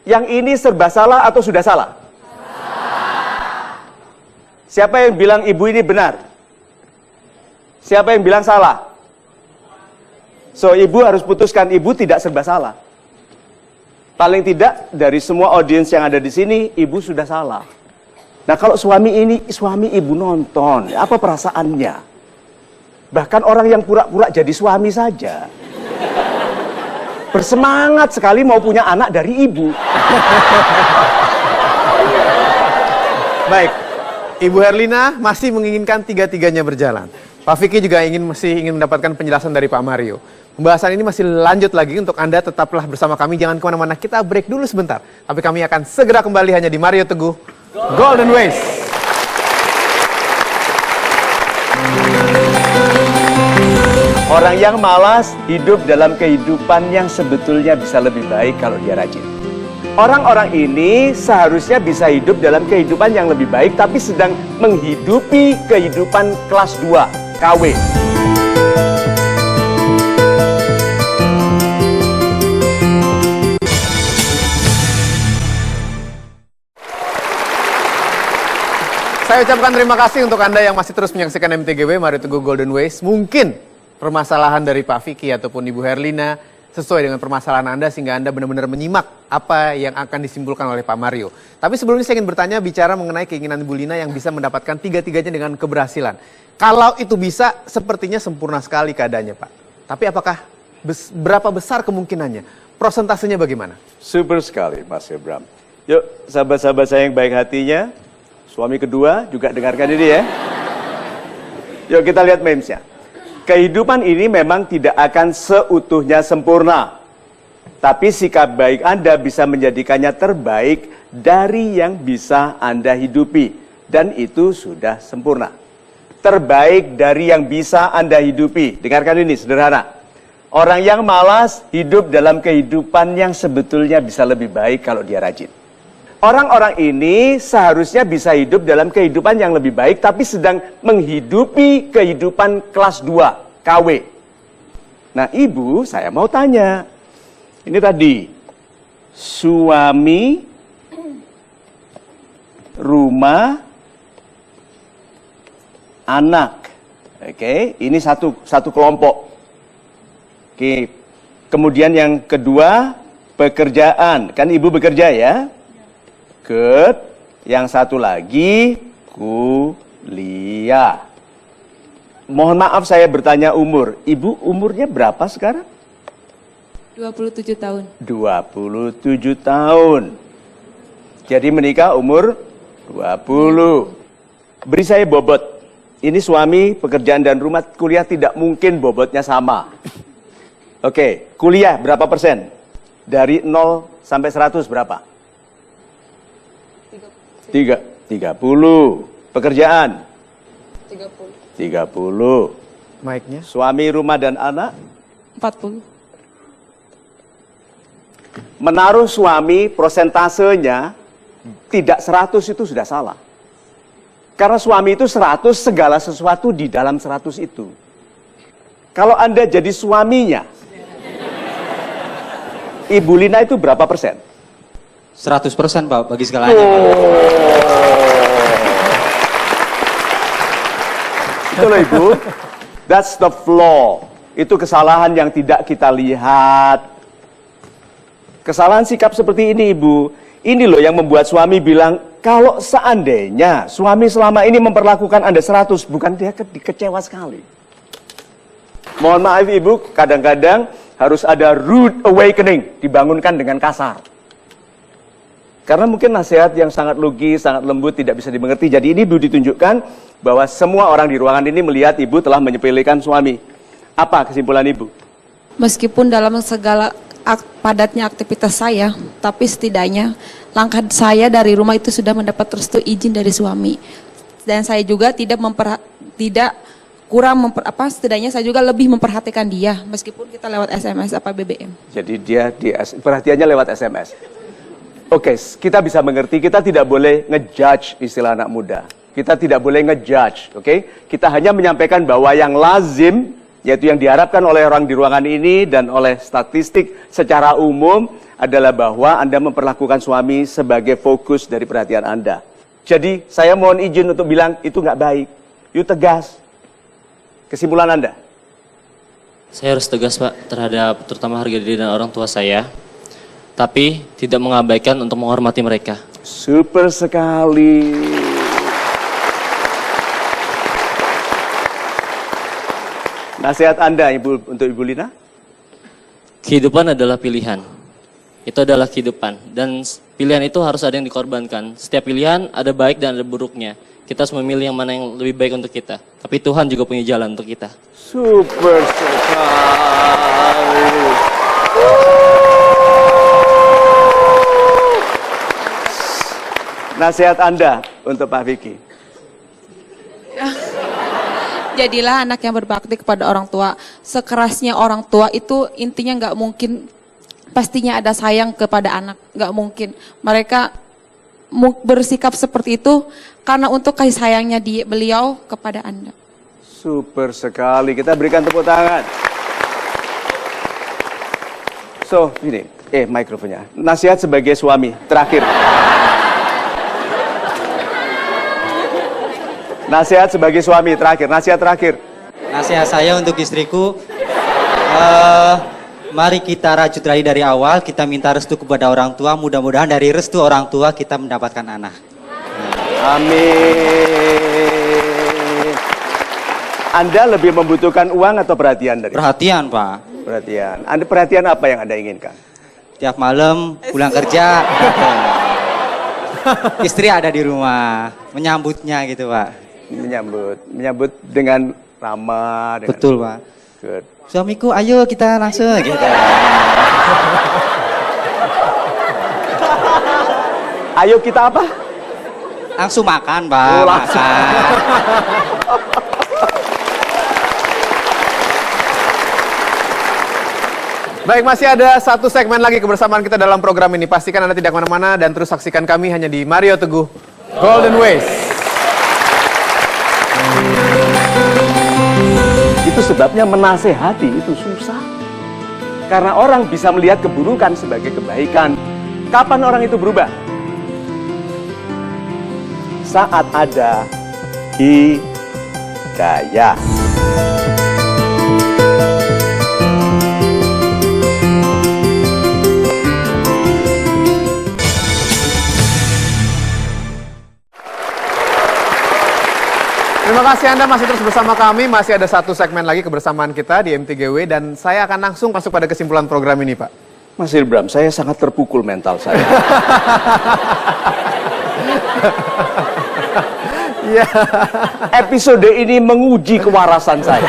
Yang ini serba salah atau sudah salah? Siapa yang bilang ibu ini benar? Siapa yang bilang salah? So, ibu harus putuskan, ibu tidak serba salah. Paling tidak dari semua audiens yang ada di sini, ibu sudah salah. Nah, kalau suami ibu nonton, apa perasaannya? Bahkan orang yang pura-pura jadi suami saja. bersemangat sekali mau punya anak dari ibu. Baik, Ibu Herlina masih menginginkan tiga-tiganya berjalan. Pak Vicky juga masih ingin mendapatkan penjelasan dari Pak Mario. Pembahasan ini masih lanjut lagi, untuk Anda tetaplah bersama kami, jangan kemana-mana, kita break dulu sebentar. Tapi kami akan segera kembali hanya di Mario Teguh Golden Ways. Orang yang malas hidup dalam kehidupan yang sebetulnya bisa lebih baik kalau dia rajin. Orang-orang ini seharusnya bisa hidup dalam kehidupan yang lebih baik, tapi sedang menghidupi kehidupan kelas 2, KW. Saya ucapkan terima kasih untuk Anda yang masih terus menyaksikan MTGW, Mario Teguh Golden Ways. Mungkin permasalahan dari Pak Vicky ataupun Ibu Herlina sesuai dengan permasalahan Anda, sehingga Anda benar-benar menyimak apa yang akan disimpulkan oleh Pak Mario. Tapi sebelumnya saya ingin bertanya, bicara mengenai keinginan Ibu Lina yang bisa mendapatkan tiga-tiganya dengan keberhasilan. Kalau itu bisa, sepertinya sempurna sekali keadaannya, Pak. Tapi apakah berapa besar kemungkinannya? Prosentasenya bagaimana? Super sekali, Mas Ibram. Yuk, sahabat-sahabat saya yang baik hatinya, suami kedua juga dengarkan ini ya. Yuk kita lihat memesnya. Kehidupan ini memang tidak akan seutuhnya sempurna. Tapi sikap baik Anda bisa menjadikannya terbaik dari yang bisa Anda hidupi. Dan itu sudah sempurna. Terbaik dari yang bisa Anda hidupi. Dengarkan ini, sederhana. Orang yang malas hidup dalam kehidupan yang sebetulnya bisa lebih baik kalau dia rajin. Orang-orang ini seharusnya bisa hidup dalam kehidupan yang lebih baik, tapi sedang menghidupi kehidupan kelas 2, KW. Nah, Ibu, saya mau tanya. Ini tadi, suami, rumah, anak. Oke, ini satu kelompok. Oke, kemudian yang kedua, pekerjaan. Kan Ibu bekerja ya? Good. Yang satu lagi, kuliah. Mohon maaf saya bertanya umur. Ibu umurnya berapa sekarang? 27 tahun. 27 tahun. Jadi menikah umur 20. Beri saya bobot. Ini suami, pekerjaan dan rumah, kuliah tidak mungkin bobotnya sama. Oke, kuliah berapa persen? Dari 0 sampai 100 berapa? 30. Pekerjaan? 30. Mic-nya. Suami, rumah, dan anak? 40. Menaruh suami prosentasenya tidak 100 itu sudah salah. Karena suami itu 100, segala sesuatu di dalam 100 itu. Kalau Anda jadi suaminya, Ibu Lina itu berapa persen? 100% Pak, bagi segalanya. Itu loh Ibu, that's the flaw. Itu kesalahan yang tidak kita lihat. Kesalahan sikap seperti ini Ibu, ini loh yang membuat suami bilang, kalau seandainya suami selama ini memperlakukan Anda 100, bukan dia kecewa sekali. Mohon maaf Ibu, kadang-kadang harus ada rude awakening, dibangunkan dengan kasar. Karena mungkin nasihat yang sangat logis, sangat lembut tidak bisa dimengerti. Jadi ini Ibu ditunjukkan bahwa semua orang di ruangan ini melihat Ibu telah menyepelekan suami. Apa kesimpulan Ibu? Meskipun dalam segala padatnya aktivitas saya, tapi setidaknya langkah saya dari rumah itu sudah mendapat restu izin dari suami. Dan saya juga setidaknya saya juga lebih memperhatikan dia meskipun kita lewat SMS apa BBM. Jadi dia perhatiannya lewat SMS. Oke, kita bisa mengerti, kita tidak boleh ngejudge istilah anak muda. Kita tidak boleh ngejudge, oke? Kita hanya menyampaikan bahwa yang lazim, yaitu yang diharapkan oleh orang di ruangan ini dan oleh statistik secara umum adalah bahwa Anda memperlakukan suami sebagai fokus dari perhatian Anda. Jadi saya mohon izin untuk bilang itu nggak baik. Yuk tegas. Kesimpulan Anda? Saya harus tegas Pak terhadap terutama harga diri dan orang tua saya. Tapi tidak mengabaikan untuk menghormati mereka. Super sekali. Nasihat Anda untuk Ibu Lina? Kehidupan adalah pilihan. Itu adalah kehidupan. Dan pilihan itu harus ada yang dikorbankan. Setiap pilihan ada baik dan ada buruknya. Kita harus memilih yang mana yang lebih baik untuk kita. Tapi Tuhan juga punya jalan untuk kita. Super sekali. Nasihat Anda untuk Pak Vicky. Jadilah anak yang berbakti kepada orang tua. Sekerasnya orang tua itu intinya nggak mungkin, pastinya ada sayang kepada anak. Nggak mungkin. Mereka bersikap seperti itu karena untuk kasih sayangnya beliau kepada Anda. Super sekali. Kita berikan tepuk tangan. So, ini. Mikrofonnya. Nasihat sebagai suami. Terakhir. Nasihat sebagai suami terakhir, nasihat terakhir. Nasihat saya untuk istriku, mari kita rajut dari awal, kita minta restu kepada orang tua, mudah-mudahan dari restu orang tua kita mendapatkan anak. Amin. Anda lebih membutuhkan uang atau perhatian dari? Perhatian, Pak. Perhatian. Anda perhatian apa yang Anda inginkan? Tiap malam pulang kerja, istri ada di rumah, menyambutnya gitu, Pak. Menyambut dengan ramah. Dengan... Betul, Pak. Good. Suamiku, ayo kita langsung gitu. Ayo kita apa? Langsung makan, Pak. Oh, langsung. Makan. Baik, masih ada satu segmen lagi kebersamaan kita dalam program ini. Pastikan Anda tidak kemana-mana dan terus saksikan kami hanya di Mario Teguh Golden Ways. Itu sebabnya menasehati itu susah. Karena orang bisa melihat keburukan sebagai kebaikan. Kapan orang itu berubah? Saat ada hidayah. Terima kasih Anda masih terus bersama kami. Masih ada satu segmen lagi kebersamaan kita di MTGW dan saya akan langsung masuk pada kesimpulan program ini, Pak. Mas Hilbram, saya sangat terpukul mental saya. Iya. Episode ini menguji kewarasan saya.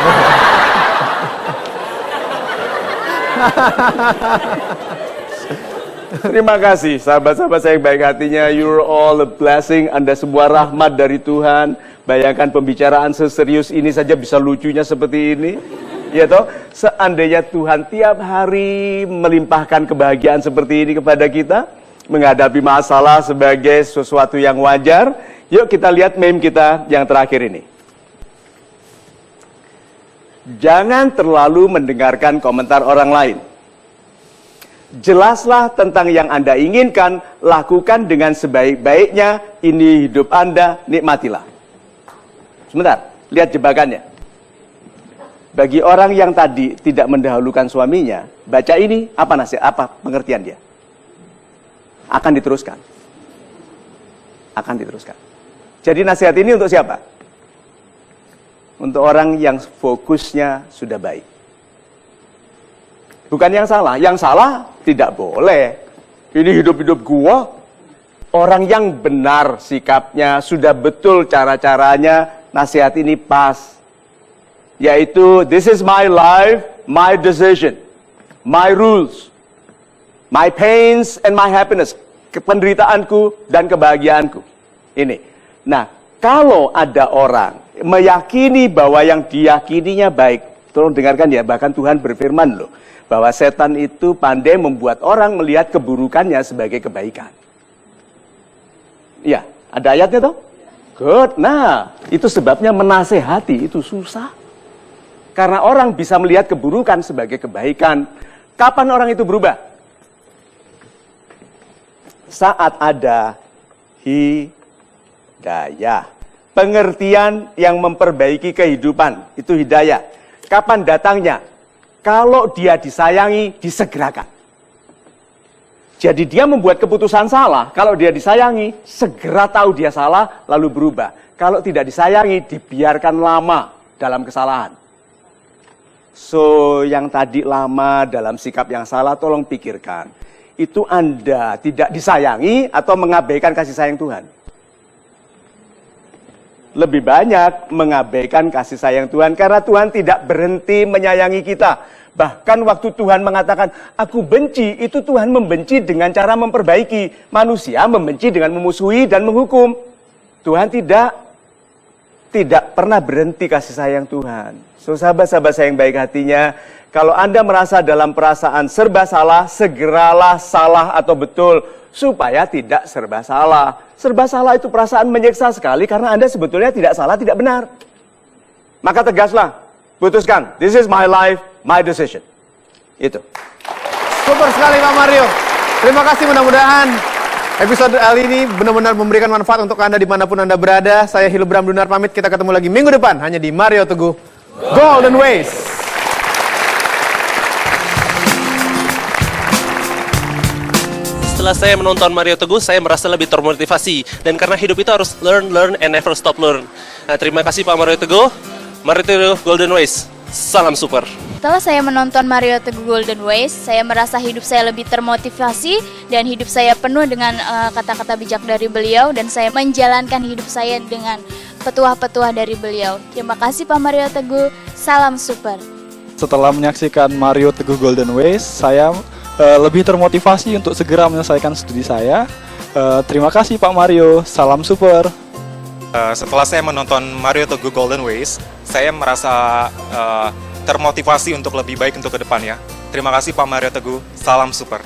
Terima kasih sahabat-sahabat saya yang baik hatinya. You're all a blessing. Anda sebuah rahmat dari Tuhan. Bayangkan pembicaraan seserius ini saja bisa lucunya seperti ini. Ya toh, seandainya Tuhan tiap hari melimpahkan kebahagiaan seperti ini kepada kita, menghadapi masalah sebagai sesuatu yang wajar. Yuk kita lihat meme kita yang terakhir ini. Jangan terlalu mendengarkan komentar orang lain. Jelaslah tentang yang Anda inginkan, lakukan dengan sebaik-baiknya, ini hidup Anda, nikmatilah. Sebentar, lihat jebakannya. Bagi orang yang tadi tidak mendahulukan suaminya, baca ini, apa nasihat, apa pengertian dia? Akan diteruskan. Akan diteruskan. Jadi nasihat ini untuk siapa? Untuk orang yang fokusnya sudah baik. Bukan yang salah. Yang salah tidak boleh. Ini hidup-hidup gua. Orang yang benar sikapnya, sudah betul cara-caranya, nasihat ini pas. Yaitu, this is my life, my decision, my rules, my pains and my happiness. Penderitaanku dan kebahagiaanku. Ini. Nah, kalau ada orang meyakini bahwa yang diyakininya baik, tolong dengarkan ya, bahkan Tuhan berfirman loh, bahwa setan itu pandai membuat orang melihat keburukannya sebagai kebaikan. Iya, ada ayatnya toh? Good. Nah, itu sebabnya menasehati itu susah. Karena orang bisa melihat keburukan sebagai kebaikan. Kapan orang itu berubah? Saat ada hidayah. Pengertian yang memperbaiki kehidupan. Itu hidayah. Kapan datangnya? Kalau dia disayangi, disegerakan. Jadi dia membuat keputusan salah. Kalau dia disayangi, segera tahu dia salah, lalu berubah. Kalau tidak disayangi, dibiarkan lama dalam kesalahan. So, yang tadi lama dalam sikap yang salah, tolong pikirkan. Itu Anda tidak disayangi atau mengabaikan kasih sayang Tuhan? Lebih banyak mengabaikan kasih sayang Tuhan, karena Tuhan tidak berhenti menyayangi kita. Bahkan waktu Tuhan mengatakan, aku benci, itu Tuhan membenci dengan cara memperbaiki. Manusia membenci dengan memusuhi dan menghukum. Tuhan tidak pernah berhenti kasih sayang Tuhan. So, sahabat-sahabat saya yang baik hatinya, kalau Anda merasa dalam perasaan serba salah, segeralah salah atau betul, supaya tidak serba salah. Serba salah itu perasaan menyiksa sekali, karena Anda sebetulnya tidak salah, tidak benar. Maka tegaslah, putuskan, this is my life, my decision. Itu. Super sekali Pak Mario. Terima kasih, mudah-mudahan episode kali ini benar-benar memberikan manfaat untuk Anda dimanapun Anda berada. Saya Hilbram Dunar pamit, kita ketemu lagi minggu depan hanya di Mario Teguh Golden Ways. Setelah saya menonton Mario Teguh, saya merasa lebih termotivasi. Dan karena hidup itu harus learn, and never stop learn. Nah, terima kasih Pak Mario Teguh. Mario Teguh Golden Ways. Salam super. Setelah saya menonton Mario Teguh Golden Ways, saya merasa hidup saya lebih termotivasi dan hidup saya penuh dengan kata-kata bijak dari beliau, dan saya menjalankan hidup saya dengan petuah-petuah dari beliau. Terima kasih Pak Mario Teguh, salam super. Setelah menyaksikan Mario Teguh Golden Ways, saya lebih termotivasi untuk segera menyelesaikan studi saya. Terima kasih Pak Mario, salam super. Setelah saya menonton Mario Teguh Golden Ways, saya merasa termotivasi untuk lebih baik untuk kedepannya. Terima kasih Pak Mario Teguh, salam super.